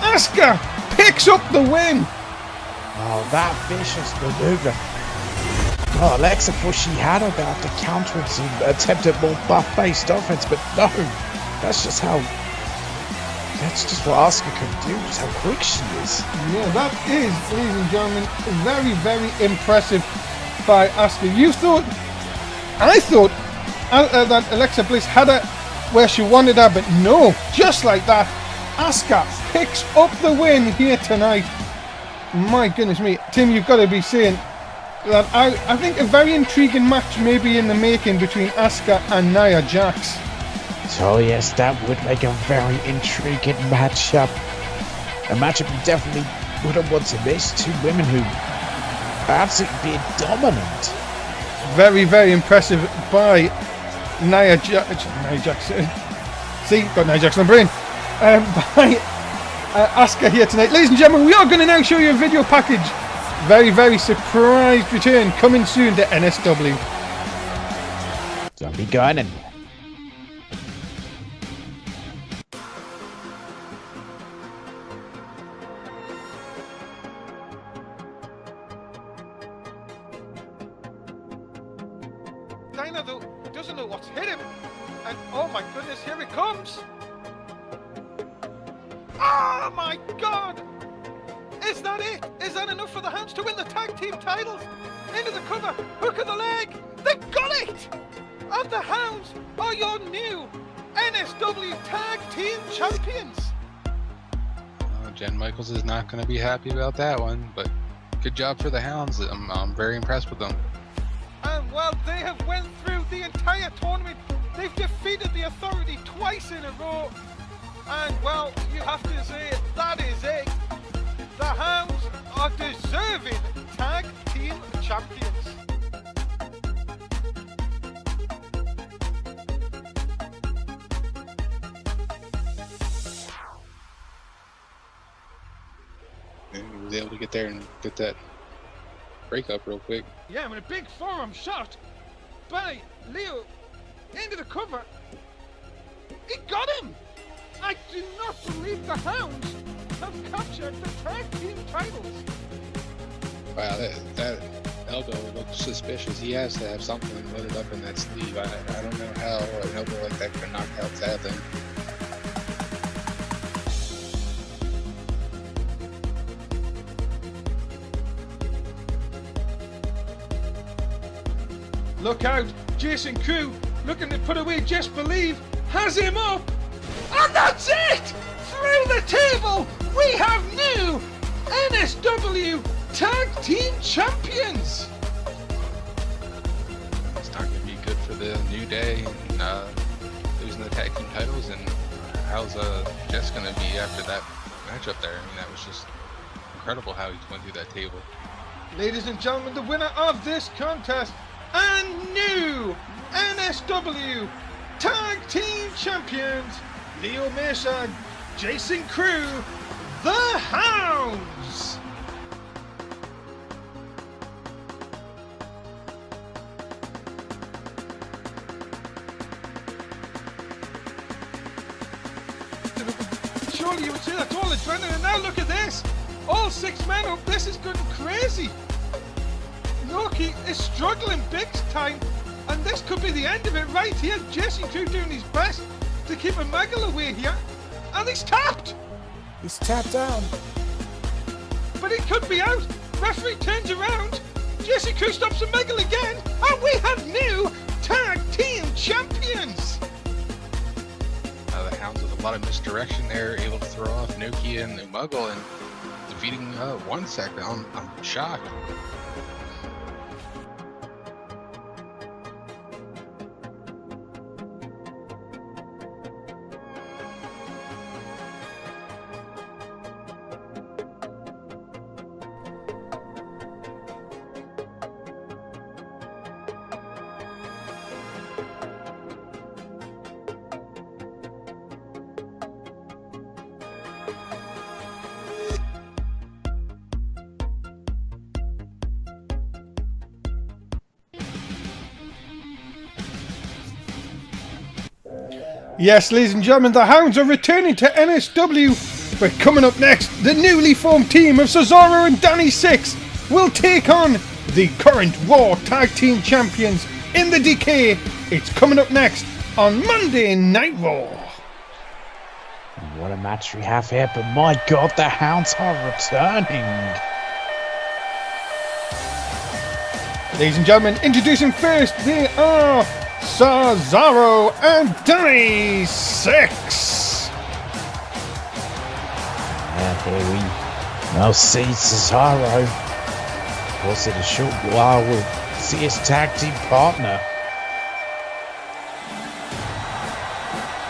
Speaker 1: Asuka picks up the win.
Speaker 2: Oh, that vicious maneuver. Oh, Alexa thought she had her about to counter it and attempt a more buff-based offense, but no. That's just what Asuka can do, just how quick she is.
Speaker 1: Yeah, that is, ladies and gentlemen, very, very impressive by Asuka. I thought that Alexa Bliss had her where she wanted her, but no, just like that, Asuka picks up the win here tonight. My goodness me, Tim, you've got to be saying that I think a very intriguing match may be in the making between Asuka and Nia Jax.
Speaker 2: So yes, that would make a very intriguing matchup. A matchup you definitely wouldn't want to miss. Two women who are absolutely being dominant.
Speaker 1: Very, very impressive by Nia Jax. See, got Nia Jax on the brain. By Asuka here tonight. Ladies and gentlemen, we are going to now show you a video package. Very, very surprised return coming soon to NSW.
Speaker 2: Don't be going in.
Speaker 1: Dana doesn't know what's hit him, and oh my goodness, here it comes! Oh my god! Is that it? Is that enough for the Hounds to win the tag team titles? Into the cover, hook of the leg, they got it! And the Hounds are your new NSW Tag Team Champions!
Speaker 3: Jen Michaels is not going to be happy about that one, but good job for the Hounds. I'm very impressed with them.
Speaker 1: And well, they have went through the entire tournament. They've defeated the Authority twice in a row. And well, you have to say that is it. The Hounds are deserving tag team champions.
Speaker 3: And he was able to get there and get that breakup real quick.
Speaker 1: Yeah, I mean, a big forearm shot by Leo into the cover. He got him! I do not believe the Hounds have captured the tag team titles.
Speaker 3: Wow, that elbow looks suspicious. He has to have something loaded up in that sleeve. I don't know how an elbow like that can knock out that thing.
Speaker 1: Look out, Jason Crew looking to put away Just Believe, has him up, and that's it! Through the table, we have new NSW Tag Team Champions!
Speaker 3: It's not going to be good for the New Day and losing the tag team titles. And how's Jess going to be after that matchup there? I mean, that was just incredible how he went through that table.
Speaker 1: Ladies and gentlemen, the winner of this contest and new NSW Tag Team Champions, Leo Mesa, Jason Crew, the Hounds! Surely you would say that's all adrenaline, and now look at this! All 6 men up, this is getting crazy! Loki is struggling big time, and this could be the end of it right here. Jason Crew doing his best to keep a Megal away here. And he's tapped!
Speaker 2: He's tapped down.
Speaker 1: But it could be out. Referee turns around. Jesse Crew stops the Megal again. And we have new tag team champions.
Speaker 3: The Hounds with a lot of misdirection there, able to throw off Nokia and the Muggle and defeating one second. I'm shocked.
Speaker 1: Yes, ladies and gentlemen, the Hounds are returning to NSW. But coming up next, the newly formed team of Cesaro and Danny Six will take on the current Raw Tag Team Champions in the Decay. It's coming up next on Monday Night Raw.
Speaker 2: What a match we have here, but my God, the Hounds are returning.
Speaker 1: Ladies and gentlemen, introducing first, they are Cesaro and Danny Six.
Speaker 2: And here we now see Cesaro. Of course, in a short while, we'll see his tag team partner.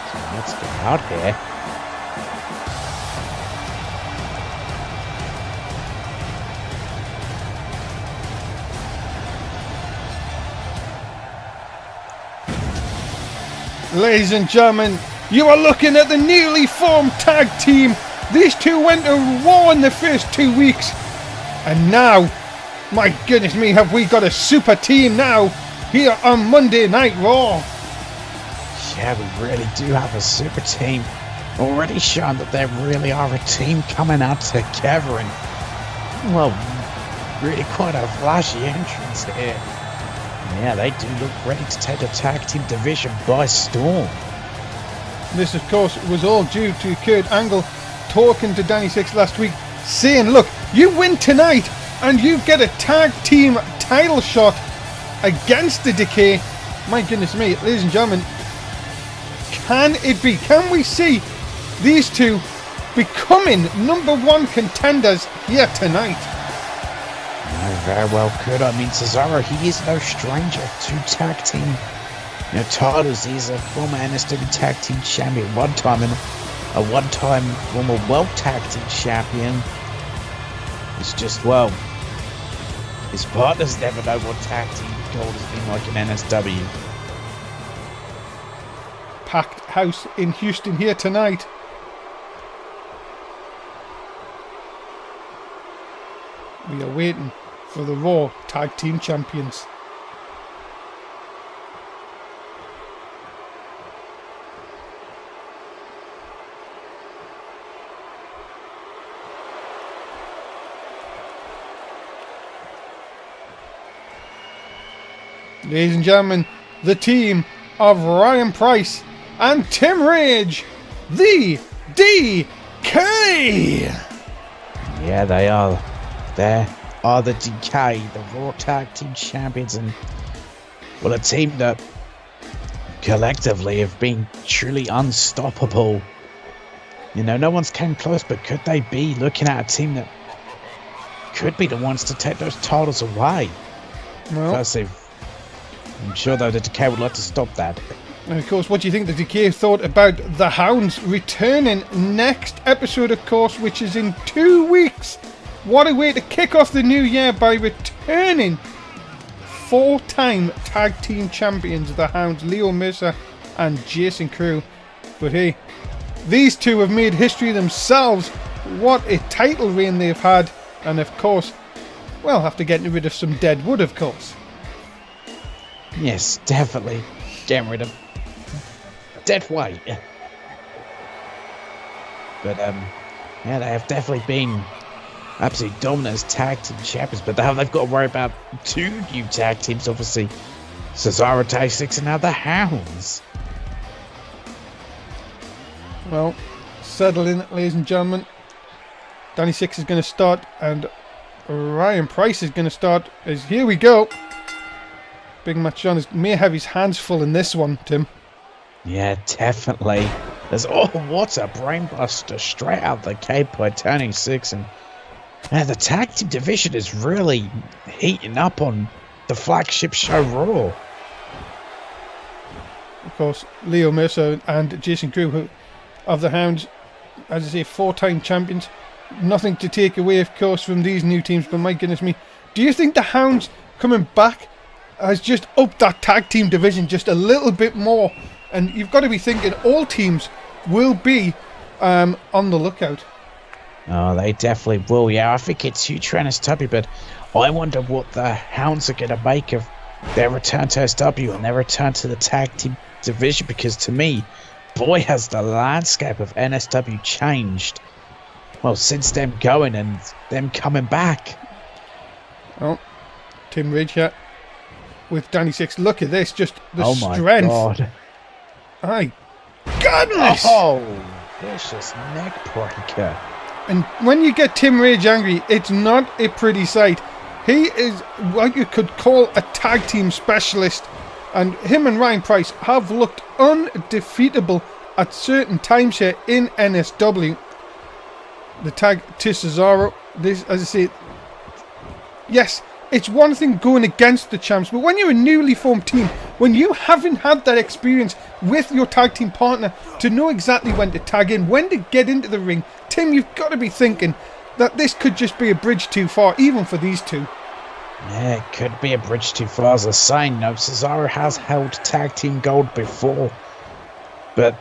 Speaker 2: So let's get out here.
Speaker 1: Ladies and gentlemen, you are looking at the newly formed tag team. These two went to Raw in the first 2 weeks. And now, my goodness me, have we got a super team now here on Monday Night Raw.
Speaker 2: Yeah, we really do have a super team. Already shown that there really are a team coming out together. And, well, really quite a flashy entrance here. Yeah, they do look ready to take the tag team division by storm.
Speaker 1: This, of course, was all due to Kurt Angle talking to Danny Six last week, saying, look, you win tonight and you get a tag team title shot against the Decay. My goodness me, ladies and gentlemen, can it be? Can we see these two becoming #1 contenders here tonight?
Speaker 2: Very well could. I mean, Cesaro, he is no stranger to tag team titles. He's a former NSW tag team champion one time and a one-time former world tag team champion. It's just, well, his partners never know what tag team gold has been like in NSW.
Speaker 1: Packed house in Houston here tonight. We are waiting for the Raw Tag Team Champions. Ladies and gentlemen, the team of Ryan Price and Tim Rage, the DK.
Speaker 2: Yeah, they are. There are the DK, the Raw Tag Team Champions, and well, a team that collectively have been truly unstoppable. You know, no one's came close, but could they be looking at a team that could be the ones to take those titles away?
Speaker 1: Well,
Speaker 2: Firstly, I'm sure though the Decay would like to stop that.
Speaker 1: and of course, what do you think the Decay thought about the Hounds returning next episode, of course, which is in 2 weeks? What a way to kick off the new year by returning 4-time tag team champions, the Hounds, Leo Mercer and Jason Crew. But hey, these two have made history themselves. What a title reign they've had. And of course, well, after getting rid of some dead wood, of course.
Speaker 2: Yes, definitely getting rid of dead weight. But yeah, they have definitely been absolutely dominant as tag team champions. But now they've got to worry about 2 new tag teams, obviously. Cesaro Tag 6 and now the Hounds.
Speaker 1: Well, settle in, ladies and gentlemen. Danny Six is going to start, and Ryan Price is going to start. Here we go. Big Match John may have his hands full in this one, Tim.
Speaker 2: Yeah, definitely. There's what a brainbuster straight out the gate by Danny Six, and the tag team division is really heating up on the flagship show Raw.
Speaker 1: Of course, Leo Mercer and Jason Crew, who of the Hounds, as I say, 4-time champions. Nothing to take away, of course, from these new teams, but my goodness me. Do you think the Hounds coming back has just upped that tag team division just a little bit more? And you've got to be thinking all teams will be on the lookout.
Speaker 2: Oh, they definitely will. Yeah, I think it's huge for NSW, but I wonder what the Hounds are going to make of their return to SW and their return to the tag team division, because to me, boy, has the landscape of NSW changed. Well, since them going and them coming back.
Speaker 1: Oh, Tim Ridge here with Danny Six. Look at this, just the
Speaker 2: my
Speaker 1: strength.
Speaker 2: God.
Speaker 1: My goodness!
Speaker 2: Oh, vicious neck breaker.
Speaker 1: And when you get Tim Rage angry, it's not a pretty sight. He is what you could call a tag team specialist, and him and Ryan Price have looked undefeatable at certain times here in NSW. The tag to Cesaro, this, as I say, yes, it's one thing going against the champs, but when you're a newly formed team, when you haven't had that experience with your tag team partner to know exactly when to tag in, when to get into the ring, Tim, you've got to be thinking that this could just be a bridge too far, even for these two.
Speaker 2: Yeah, it could be a bridge too far. As a side note, Cesaro has held tag team gold before, but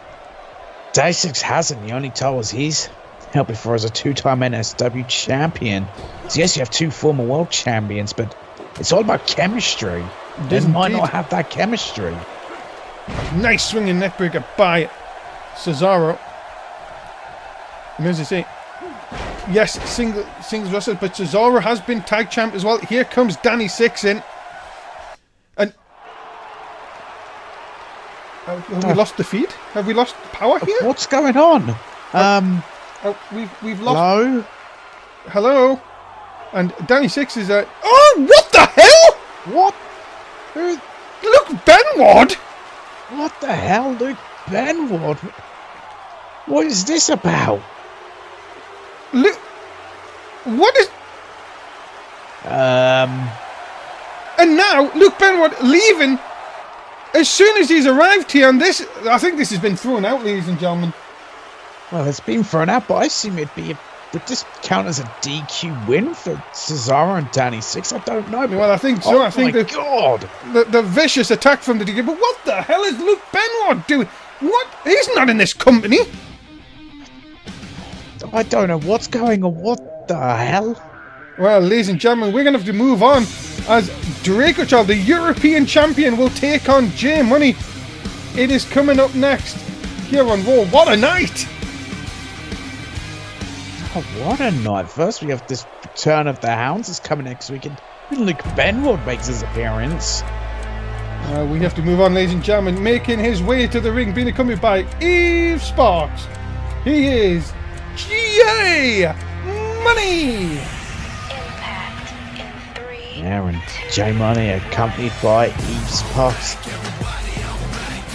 Speaker 2: Day6 hasn't. The only title he's held before as a 2-time NSW champion. So yes, you have 2 former world champions, but it's all about chemistry. They might not have that chemistry.
Speaker 1: Nice swinging neckbreaker by Cesaro. And as I say, yes, singles wrestler, but Cesaro has been tag champ as well. Here comes Danny Six in. And have we lost the feed? Have we lost power here?
Speaker 2: What's going on?
Speaker 1: We've lost.
Speaker 2: Hello?
Speaker 1: Hello? And Danny Six is at. Oh, what the hell?
Speaker 2: What?
Speaker 1: Look, Benward!
Speaker 2: What the hell, Luke Benward? What is this about?
Speaker 1: Look, what is?
Speaker 2: And
Speaker 1: now Luke Benward leaving as soon as he's arrived here, and this, I think this has been thrown out, ladies and gentlemen.
Speaker 2: Well, it's been thrown out, but I assume would this count as a DQ win for Cesaro and Danny Six? I don't know.
Speaker 1: Well, I think so.
Speaker 2: Oh,
Speaker 1: I think the vicious attack from the DQ. But what the hell is Luke Benward doing? What? He's not in this company.
Speaker 2: I don't know what's going on. What the hell?
Speaker 1: Well, ladies and gentlemen, we're going to have to move on as Draco Child, the European champion, will take on J Money. It is coming up next here on Raw. What a night!
Speaker 2: Oh, what a night. First, we have this return of the Hounds is coming next week, and Luke Benward makes his appearance.
Speaker 1: We have to move on, ladies and gentlemen. Making his way to the ring, being accompanied by Eve Sparks. He is J Money!
Speaker 2: Yeah, and J Money accompanied by Eve Sparks.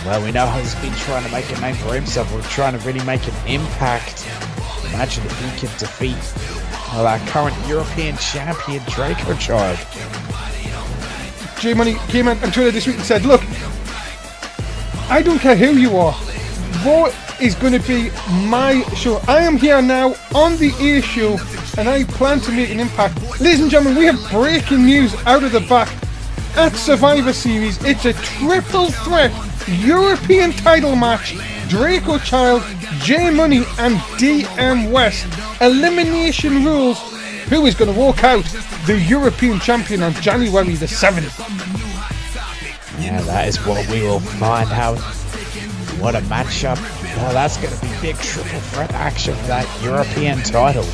Speaker 2: Well, we know how he's been trying to make a name for himself. We're trying to really make an impact. Imagine if he could defeat our current European champion, Draco Child.
Speaker 1: J Money came out on Twitter this week and said, look, I don't care who you are. Raw is going to be my show. I am here now on the A show, and I plan to make an impact. Ladies and gentlemen, we have breaking news out of the back. At Survivor Series, it's a triple threat European title match. Draco Child, J Money and DM West. Elimination rules. Who is going to walk out the European champion on January the 7th?
Speaker 2: Yeah, that is what we will find out. What a matchup. Well, that's going to be big triple threat action for that European title.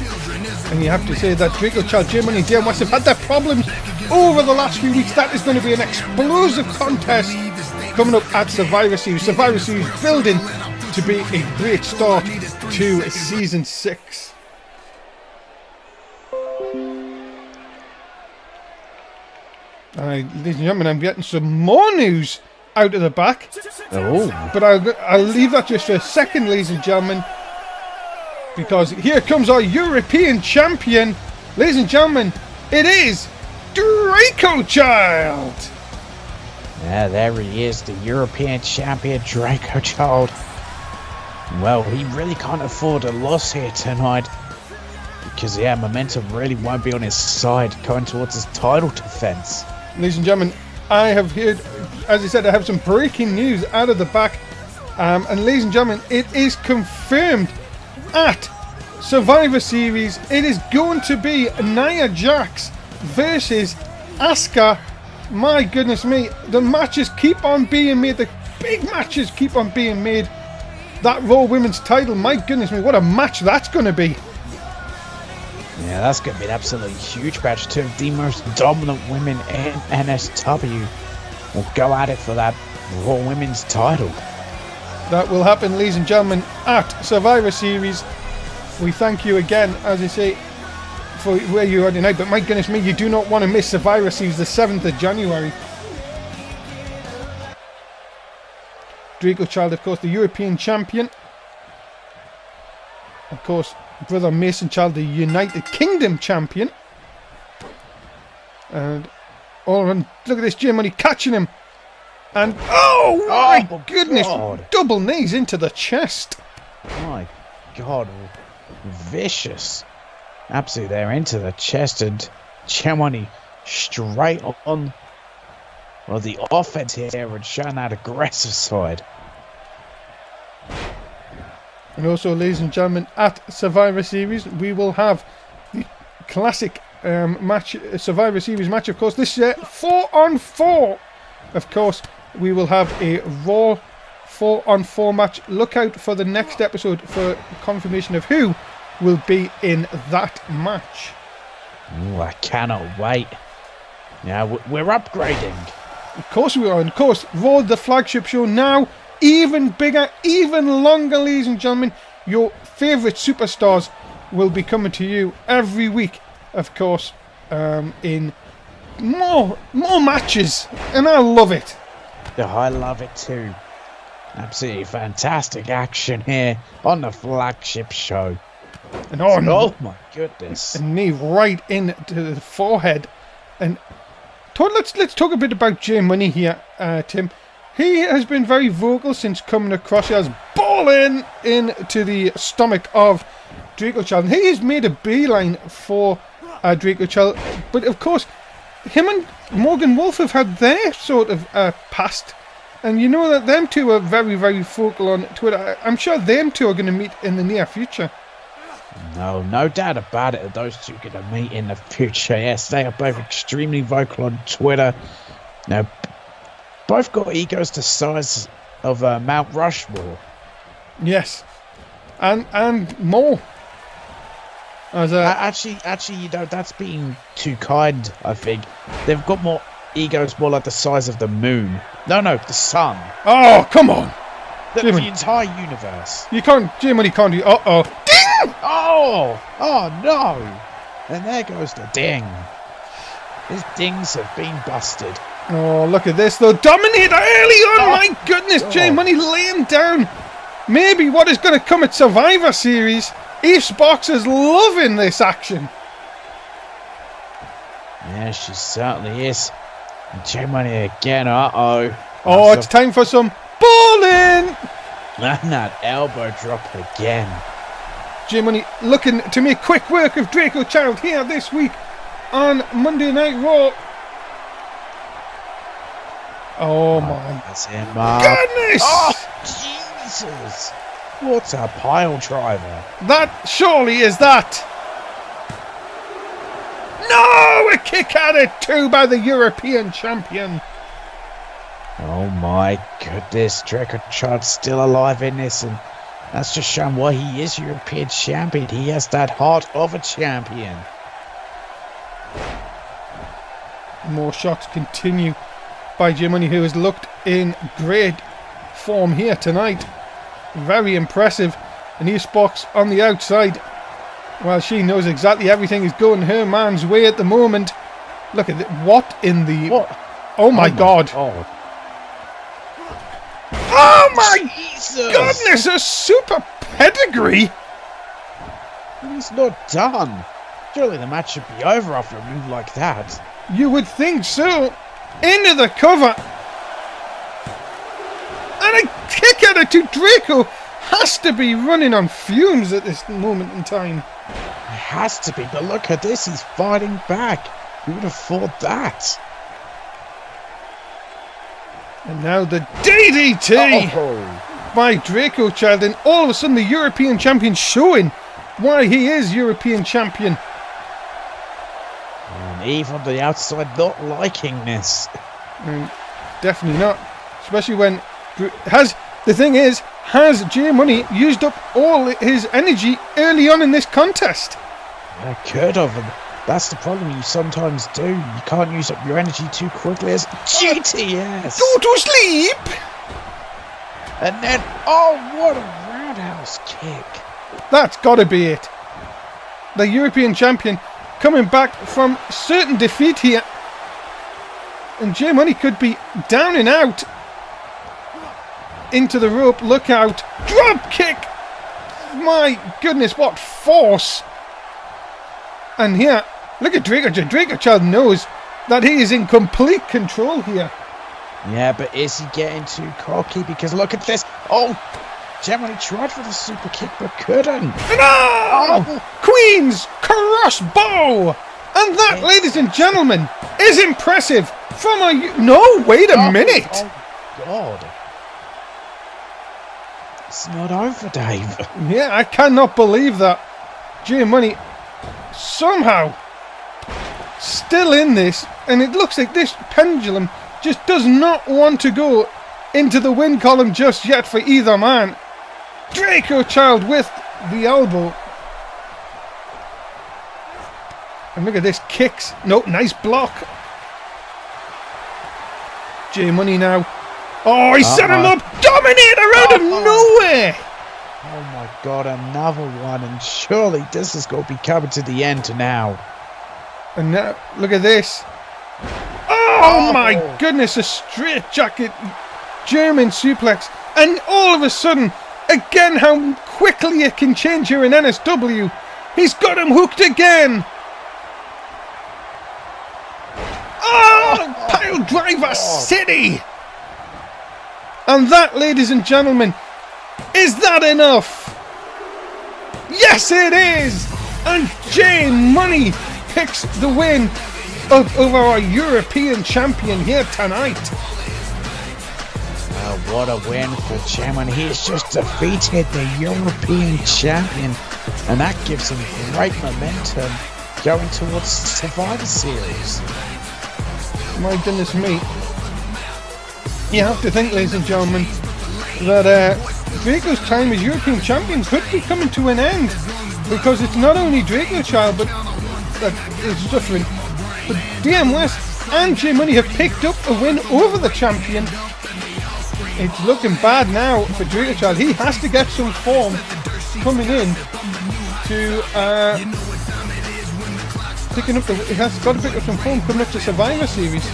Speaker 1: And you have to say that Draco Child, J Money and DM West have had their problems over the last few weeks. That is going to be an explosive contest coming up at Survivor Series. Survivor Series building to be a great start to season 6. Alright, ladies and gentlemen, I'm getting some more news out of the back.
Speaker 2: Oh.
Speaker 1: But I'll leave that just for a second, ladies and gentlemen. Because here comes our European champion. Ladies and gentlemen, it is Draco Child.
Speaker 2: Yeah, there he is, the European champion, Draco Child. Well, he really can't afford a loss here tonight. Because, yeah, momentum really won't be on his side going towards his title defense.
Speaker 1: Ladies and gentlemen, I have heard, as I said, I have some breaking news out of the back. And ladies and gentlemen, it is confirmed at Survivor Series. It is going to be Nia Jax versus Asuka. My goodness me, the matches keep on being made. The big matches keep on being made. That Raw Women's title, my goodness me, what a match that's going to be.
Speaker 2: Yeah, that's going to be an absolutely huge match. Two of the most dominant women in NSW will go at it for that Raw Women's title.
Speaker 1: That will happen, ladies and gentlemen, at Survivor Series. We thank you again, as I say, for where you are tonight. But my goodness me, you do not want to miss Survivor Series the 7th of January. Draco Child, of course, the European champion. Of course, brother Mason Child, the United Kingdom champion. And all around, look at this, Jim Money catching him. And oh my goodness,
Speaker 2: God.
Speaker 1: Double knees into the chest.
Speaker 2: My God, vicious. Absolutely there into the chest, and Chemoni straight on. Well, the offense here and showing that aggressive side.
Speaker 1: And also, ladies and gentlemen, at Survivor Series, we will have the classic match, Survivor Series match. Of course, this 4-on-4. Of course, we will have a Raw 4-on-4 match. Look out for the next episode for confirmation of who will be in that match.
Speaker 2: Ooh, I cannot wait. Yeah, we're upgrading.
Speaker 1: Of course we are. And of course, Raw, the flagship show, now even bigger, even longer, ladies and gentlemen. Your favourite superstars will be coming to you every week, of course, in more matches. And I love it.
Speaker 2: Yeah, I love it too. Absolutely fantastic action here on the flagship show.
Speaker 1: And
Speaker 2: oh my goodness.
Speaker 1: A knee right into the forehead. And let's talk a bit about Jay Money here, Tim. He has been very vocal since coming across. He has balling into the stomach of Draco Child. He has made a beeline for Draco Child. But of course, him and Morgan Wolf have had their sort of past. And you know that them two are very, very vocal on Twitter. I'm sure them two are going to meet in the near future.
Speaker 2: No doubt about it. Those two are going to meet in the future. Yes, they are both extremely vocal on Twitter. Now, both got egos the size of Mount Rushmore.
Speaker 1: Yes, and more. As
Speaker 2: actually, you know, that's being too kind. I think they've got more egos, more like the size of the moon. No, the sun.
Speaker 1: Oh, come on!
Speaker 2: The entire universe.
Speaker 1: You can't, Jimmy can't do. Ding!
Speaker 2: Oh no! And there goes the ding. His dings have been busted.
Speaker 1: Oh, look at this, though. Dominate early on, my goodness. Jay Money laying down. Maybe what is going to come at Survivor Series. East Box is loving this action.
Speaker 2: Yeah, she certainly is. And Jay Money again, Oh,
Speaker 1: it's time for some bowling.
Speaker 2: And that elbow drop again.
Speaker 1: Jay Money looking to make quick work of Draco Child here this week on Monday Night Raw. Oh my goodness!
Speaker 2: Oh, Jesus! What a pile driver.
Speaker 1: That surely is that. No! A kick out of two by the European champion.
Speaker 2: Oh my goodness. Draco Child still alive in this, and that's just showing why he is European champion. He has that heart of a champion.
Speaker 1: More shots continue by Jay Money, who has looked in great form here tonight. very impressive. And here's Spox on the outside. Well, she knows exactly everything is going her man's way at the moment. Look at it. What in the...
Speaker 2: What?
Speaker 1: Oh my God.
Speaker 2: Oh,
Speaker 1: Oh my
Speaker 2: Jesus!
Speaker 1: goodness, a super pedigree.
Speaker 2: He's not done. Surely the match should be over after a move like that.
Speaker 1: You would think so. Into the cover. And a kick out to Draco. Has to be running on fumes at this moment in time.
Speaker 2: It has to be, but look at this. He's fighting back. Who would have thought that?
Speaker 1: And now the DDT by Draco Child. And all of a sudden the European champion showing why he is European champion.
Speaker 2: And Eve on the outside not liking this.
Speaker 1: Definitely not. Especially when... The thing is, has J Money used up all his energy early on in this contest?
Speaker 2: I could have. And that's the problem you sometimes do. You can't use up your energy too quickly as GTS.
Speaker 1: Go to sleep!
Speaker 2: And then, oh, what a roundhouse kick.
Speaker 1: That's got to be it. The European champion coming back from certain defeat here. And J Money could be down and out. Into the rope, look out. Drop kick! My goodness, what force. And here, look at Draco. Draco Child knows that he is in complete control here.
Speaker 2: Yeah, but is he getting too cocky? Because look at this. Oh, Gemini tried for the super kick but couldn't.
Speaker 1: No! Queen's crossbow! And that, ladies and gentlemen, is impressive from a... No, wait a minute!
Speaker 2: Oh, God. It's not over, Dave.
Speaker 1: Yeah, I cannot believe that. J Money somehow still in this, and it looks like this pendulum just does not want to go into the win column just yet for either man. Draco Child with the elbow. And look at this, kicks. No, nice block. J Money now. Oh, he set him up! Dominator out of nowhere!
Speaker 2: Oh my God, another one, and surely this is going to be coming to the end now.
Speaker 1: And now, look at this. Oh my goodness, a straight jacket German suplex. And all of a sudden, again, how quickly it can change here in NSW. He's got him hooked again. Oh, pile driver city. And that, ladies and gentlemen, is that enough? Yes, it is! And J Money picks the win over our European champion here tonight.
Speaker 2: What a win for J Money. He's just defeated the European champion. And that gives him great momentum going towards the Survivor Series.
Speaker 1: My goodness me. You have to think, ladies and gentlemen, that Draco's time as European champion could be coming to an end, because it's not only Draco Child that is suffering, but DM West and J Money have picked up a win over the champion. It's looking bad now for Draco Child. He has to get some form coming in to picking up he has got to pick up some form coming up to Survivor Series.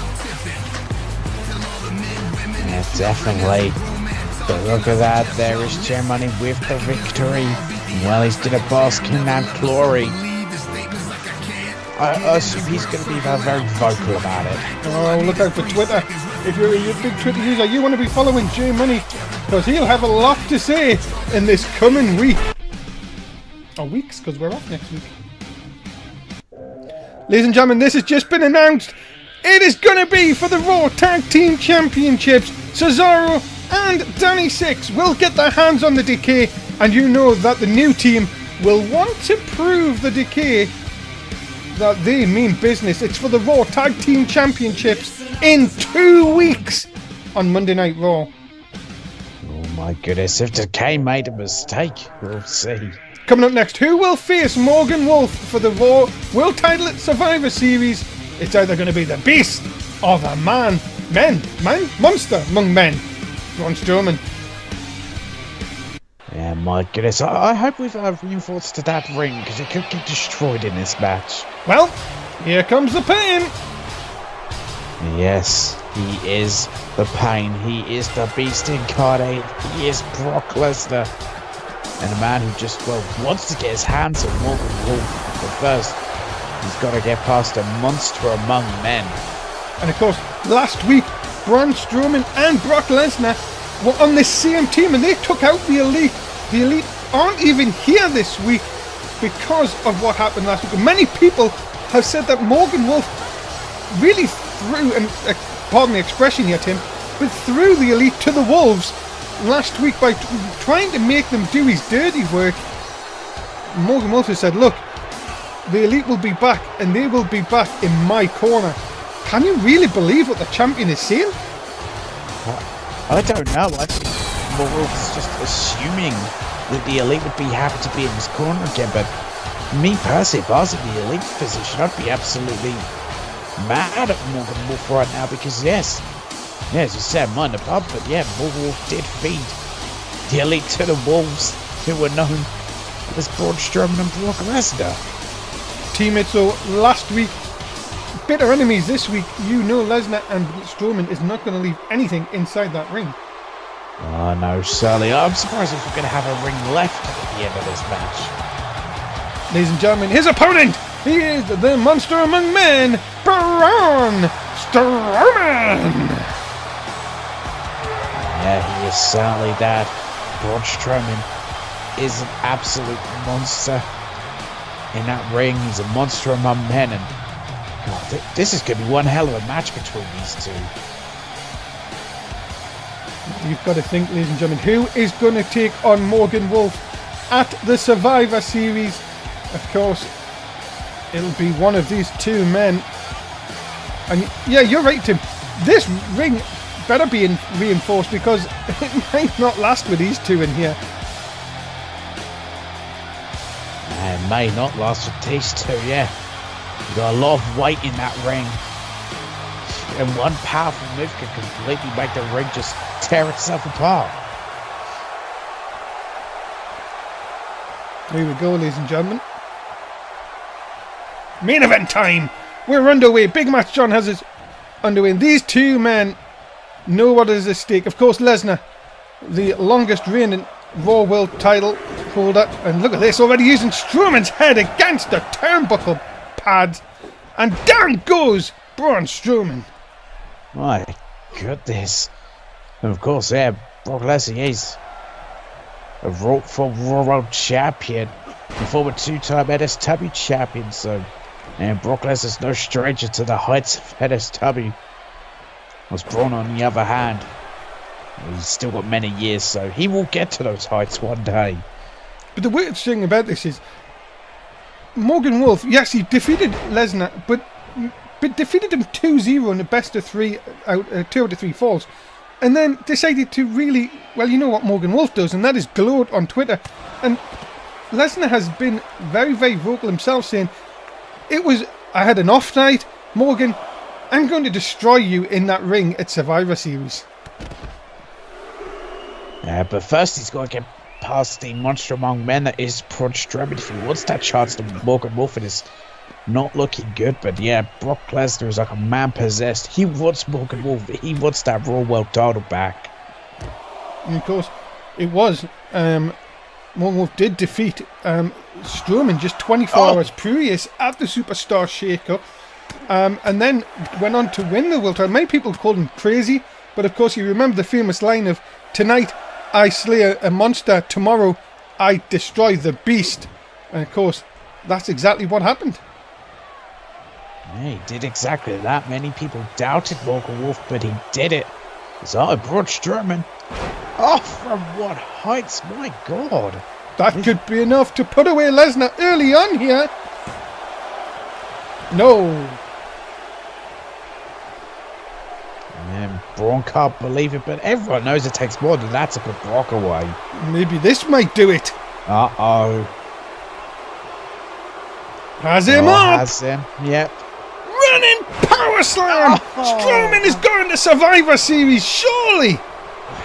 Speaker 2: Yeah, definitely. But look at that, there is J Money with the victory. Well, he's gonna bask in that glory. I assume he's gonna be very vocal about it.
Speaker 1: Oh, look out for Twitter. If you're a big Twitter user, you want to be following J Money, because he'll have a lot to say in this coming week. Or weeks, because we're off next week. Ladies and gentlemen, this has just been announced. It is going to be for the Raw Tag Team Championships. Cesaro and Danny Six will get their hands on the Decay, and you know that the new team will want to prove the Decay that they mean business. It's for the Raw Tag Team Championships in 2 weeks on Monday Night Raw.
Speaker 2: Oh my goodness, if Decay made a mistake, we'll see.
Speaker 1: Coming up next, who will face Morgan Wolf for the Raw World Title at Survivor Series? It's either going to be the Beast or the Monster among men, Braun Strowman.
Speaker 2: Yeah, my goodness. I hope we've reinforced to that ring because it could get destroyed in this match.
Speaker 1: Well, here comes the pain.
Speaker 2: Yes, he is the pain. He is the beast incarnate. He is Brock Lesnar. And a man who just, wants to get his hands on Morgan Wolf. But first, he's got to get past a monster among men.
Speaker 1: And of course, last week, Braun Strowman and Brock Lesnar were on the same team and they took out the Elite. The Elite aren't even here this week because of what happened last week. And many people have said that Morgan Wolf really threw, and pardon the expression here, Tim, but threw the Elite to the Wolves last week by trying to make them do his dirty work. Morgan Wolf has said, look, the Elite will be back and they will be back in my corner. Can you really believe what the champion is saying?
Speaker 2: I don't know. I think Wolf is just assuming that the Elite would be happy to be in his corner again, but me personally, if I was in the Elite's position, I'd be absolutely mad at Morgan Wolf right now because yes, as you said, mind above, but yeah, Morgan Wolf did feed the Elite to the Wolves who were known as Braun Strowman and Brock Lesnar.
Speaker 1: Teammates, so last week, bitter enemies this week. You know Lesnar and Strowman is not going to leave anything inside that ring.
Speaker 2: Oh no, Sully. I'm surprised if we're going to have a ring left at the end of this match.
Speaker 1: Ladies and gentlemen, his opponent, he is the monster among men, Braun Strowman.
Speaker 2: Yeah, he is certainly that. Braun Strowman is an absolute monster in that ring. He's a monster among men, and God, this is going to be one hell of a match between these two.
Speaker 1: You've got to think, ladies and gentlemen, who is going to take on Morgan Wolf at the Survivor Series? Of course, it'll be one of these two men. And yeah, you're right, Tim. This ring better be reinforced because it might not last with these two in here.
Speaker 2: It may not last with these two, yeah. You've got a lot of weight in that ring. And one powerful move can completely make the ring just tear itself apart.
Speaker 1: Here we go, ladies and gentlemen. Main event time. We're underway. Big match John has us underway. And these two men know what is at stake. Of course, Lesnar, the longest reigning Raw World title holder. And look at this, already using Strowman's head against the turnbuckle pads. And down goes Braun Strowman.
Speaker 2: My goodness. And of course, yeah, Brock Lesnar is a Raw World Champion. The former two-time NSW champion, so... And Brock Lesnar's no stranger to the heights of NSW. Was Braun, on the other hand, he's still got many years, so he will get to those heights one day.
Speaker 1: But the weird thing about this is, Morgan Wolf, yes, he defeated Lesnar, but defeated him 2-0 in the best of 2 out of 3 falls. And then decided to really, well, you know what Morgan Wolf does, and that is gloat on Twitter. And Lesnar has been very, very vocal himself, saying, I had an off night, Morgan, I'm going to destroy you in that ring at Survivor Series.
Speaker 2: Yeah, but first he's got to get past the monster among men that is Braun Strowman. If he wants that chance to Morgan Wolf, it is not looking good. But yeah, Brock Lesnar is like a man possessed. He wants Morgan Wolf. He wants that Raw World title back.
Speaker 1: And of course, it was. Morgan Wolf did defeat Strowman just 24 hours previous at the Superstar Shake-Up. And then went on to win the world title. Many people called him crazy, but of course you remember the famous line of, tonight I slay a monster, tomorrow I destroy the beast. And of course, that's exactly what happened.
Speaker 2: Yeah, he did exactly that. Many people doubted Morgan Wolf, but he did it. So Braun Strowman. Oh, from what heights? My God.
Speaker 1: That could be enough to put away Lesnar early on here. No.
Speaker 2: And Braun can't believe it, but everyone knows it takes more than that to put Brock away.
Speaker 1: Maybe this might do it.
Speaker 2: Uh-oh.
Speaker 1: Has him up.
Speaker 2: Has him, yep.
Speaker 1: Running power slam. Strowman is going to Survivor Series, surely.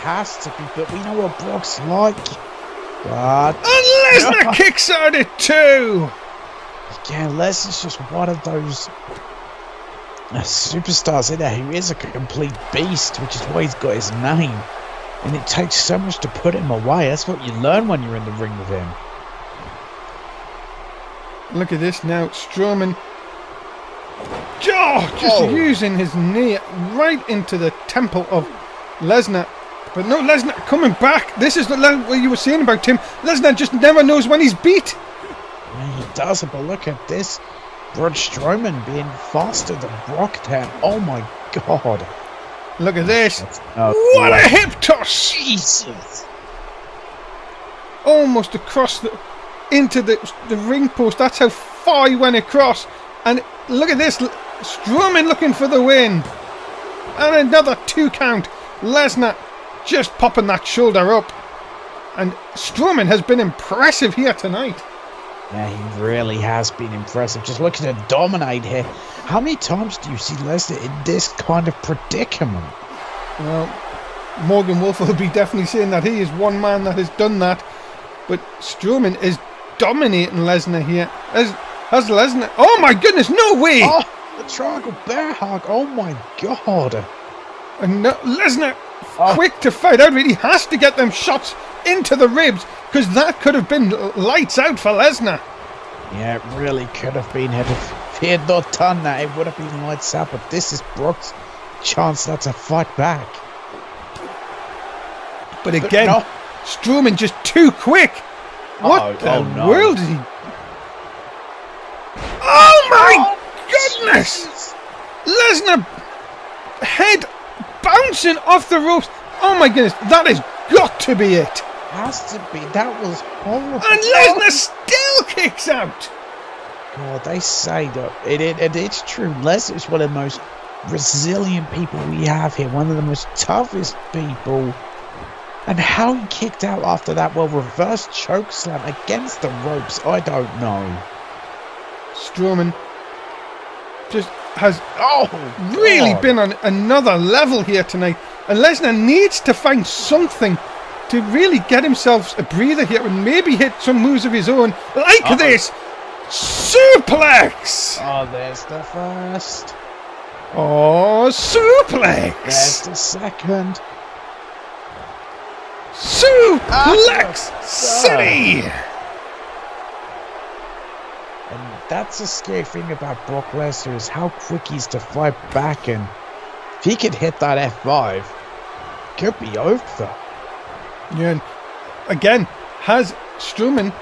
Speaker 2: Has to be, but we know what Brock's like. But
Speaker 1: And Lesnar kicks out at 2.
Speaker 2: again, Lesnar's just one of those superstars in there who is a complete beast, which is why he's got his name. And it takes so much to put him away. That's what you learn when you're in the ring with him.
Speaker 1: Look at this now. Strowman. Just using his knee right into the temple of Lesnar. But no, Lesnar coming back. This is what you were saying about him. Lesnar just never knows when he's beat.
Speaker 2: Yeah, he does, but look at this. Braun Strowman being faster than Brock there. Oh my god.
Speaker 1: Look at this.
Speaker 2: What
Speaker 1: a hip toss.
Speaker 2: Jesus.
Speaker 1: Almost across into the ring post. That's how far he went across. And look at this. Strowman looking for the win. And another 2 count. Lesnar just popping that shoulder up. And Strowman has been impressive here tonight.
Speaker 2: Yeah, he really has been impressive. Just looking to dominate here. How many times do you see Lesnar in this kind of predicament?
Speaker 1: Well, Morgan Wolf will be definitely saying that he is one man that has done that. But Strowman is dominating Lesnar here. Has Lesnar... Oh my goodness, no way!
Speaker 2: Oh, the triangle bear hug. Oh my god.
Speaker 1: And no, Lesnar quick to fight out of it. He has to get them shots into the ribs, because that could have been lights out for Lesnar.
Speaker 2: Yeah, it really could have been. If he had not done that, it would have been lights out. But this is Brock's chance now to fight back.
Speaker 1: But again, no. Strowman just too quick. What the world is he... Oh my goodness! Jesus. Lesnar head bouncing off the ropes. Oh my goodness, that has got to be it.
Speaker 2: Has to be. That was horrible.
Speaker 1: And Lesnar still kicks out.
Speaker 2: God, they say that it's true. Lesnar is one of the most resilient people we have here. One of the most toughest people. And how he kicked out after that, well, reverse chokeslam against the ropes, I don't know.
Speaker 1: Strowman just has really been on another level here tonight. And Lesnar needs to find something to really get himself a breather here and maybe hit some moves of his own, like this suplex.
Speaker 2: Oh, there's the first.
Speaker 1: Oh, suplex.
Speaker 2: There's the second.
Speaker 1: Suplex City.
Speaker 2: And that's the scary thing about Brock Lesnar is how quick he's to fight back, and if he could hit that F5, it could be over.
Speaker 1: Yeah, and again, has Strowman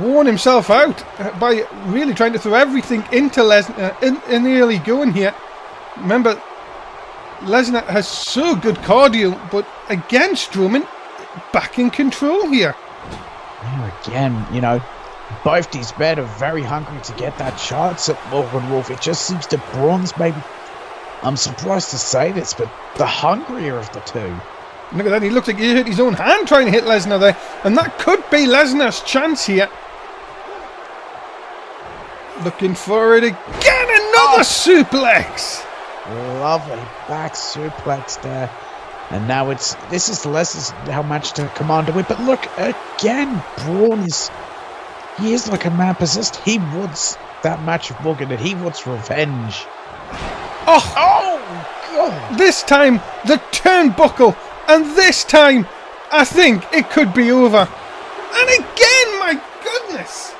Speaker 1: worn himself out by really trying to throw everything into Lesnar in the early going here. Remember, Lesnar has so good cardio, but again, Strowman back in control here.
Speaker 2: Again, you know, both these men are very hungry to get that chance at Morgan Wolf. It just seems to Braun's maybe, I'm surprised to say this, but the hungrier of the two.
Speaker 1: Look at that, he looks like he hit his own hand trying to hit Lesnar there, and that could be Lesnar's chance here. Looking for it again, another suplex.
Speaker 2: Lovely back suplex there. And now this is Lesnar's how much to command a win. But look, again, Braun is like a man possessed. He wants that match with Morgan, and he wants revenge. Oh God. This
Speaker 1: time, the turnbuckle. And this time, I think it could be over. And again, my goodness.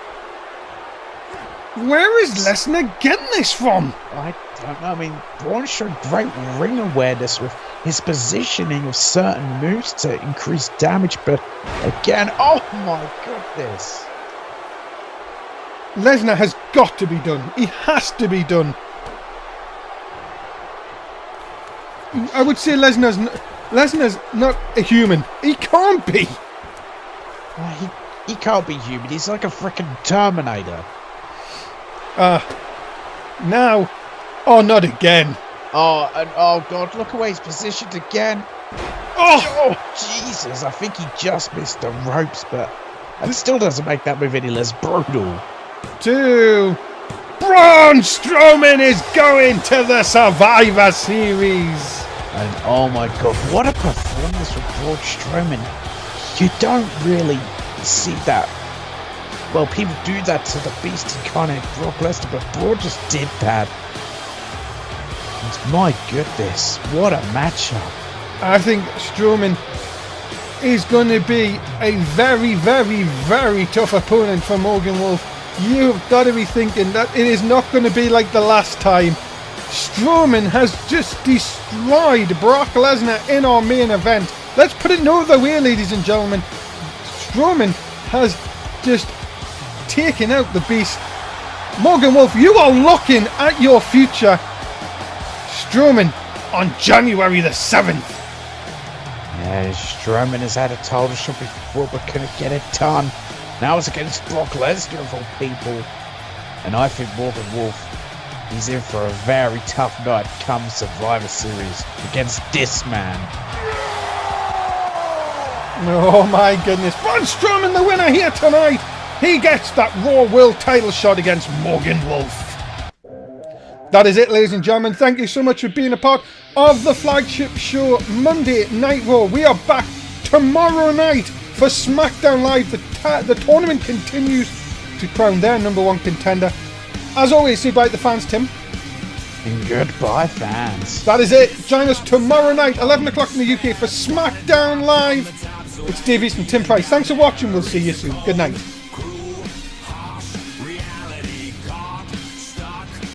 Speaker 1: Where is Lesnar getting this from?
Speaker 2: I don't know. I mean, Braun showed great ring awareness with his positioning of certain moves to increase damage. But again, oh my goodness.
Speaker 1: Lesnar has got to be done. He has to be done. I would say Lesnar's not a human. He can't be.
Speaker 2: He can't be human. He's like a freaking Terminator.
Speaker 1: Now. Oh, not again.
Speaker 2: Oh God, look away. He's positioned again. Oh, Jesus. I think he just missed the ropes, but it still doesn't make that move any less brutal.
Speaker 1: 2. Braun Strowman is going to the Survivor Series.
Speaker 2: And oh my God, what a performance from Braun Strowman. You don't really see that. Well, people do that to the Beast Incarnate Brock Lesnar, but Brock just did that. And my goodness, what a matchup.
Speaker 1: I think Strowman is going to be a very, very, very tough opponent for Morgan Wolf. You've got to be thinking that it is not going to be like the last time. Strowman has just destroyed Brock Lesnar in our main event. Let's put it no other way, ladies and gentlemen. Strowman has just taken out the Beast. Morgan Wolf, you are looking at your future. Strowman on January the 7th.
Speaker 2: Yeah, Strowman has had a title shot before, but couldn't get it done. Now it's against Brock Lesnar of all people. And I think Morgan Wolf, he's in for a very tough night come Survivor Series against this man.
Speaker 1: Oh my goodness. Braun Strowman the winner here tonight. He gets that Raw World title shot against Morgan Wolf. That is it, ladies and gentlemen. Thank you so much for being a part of the flagship show, Monday Night Raw. We are back tomorrow night for SmackDown Live. The tournament continues to crown their number one contender. As always, say bye to the fans, Tim.
Speaker 2: And goodbye, fans.
Speaker 1: That is it. Join us tomorrow night, 11 o'clock in the UK for SmackDown Live. It's Dave East and Tim Price. Thanks for watching. We'll see you soon. Good night.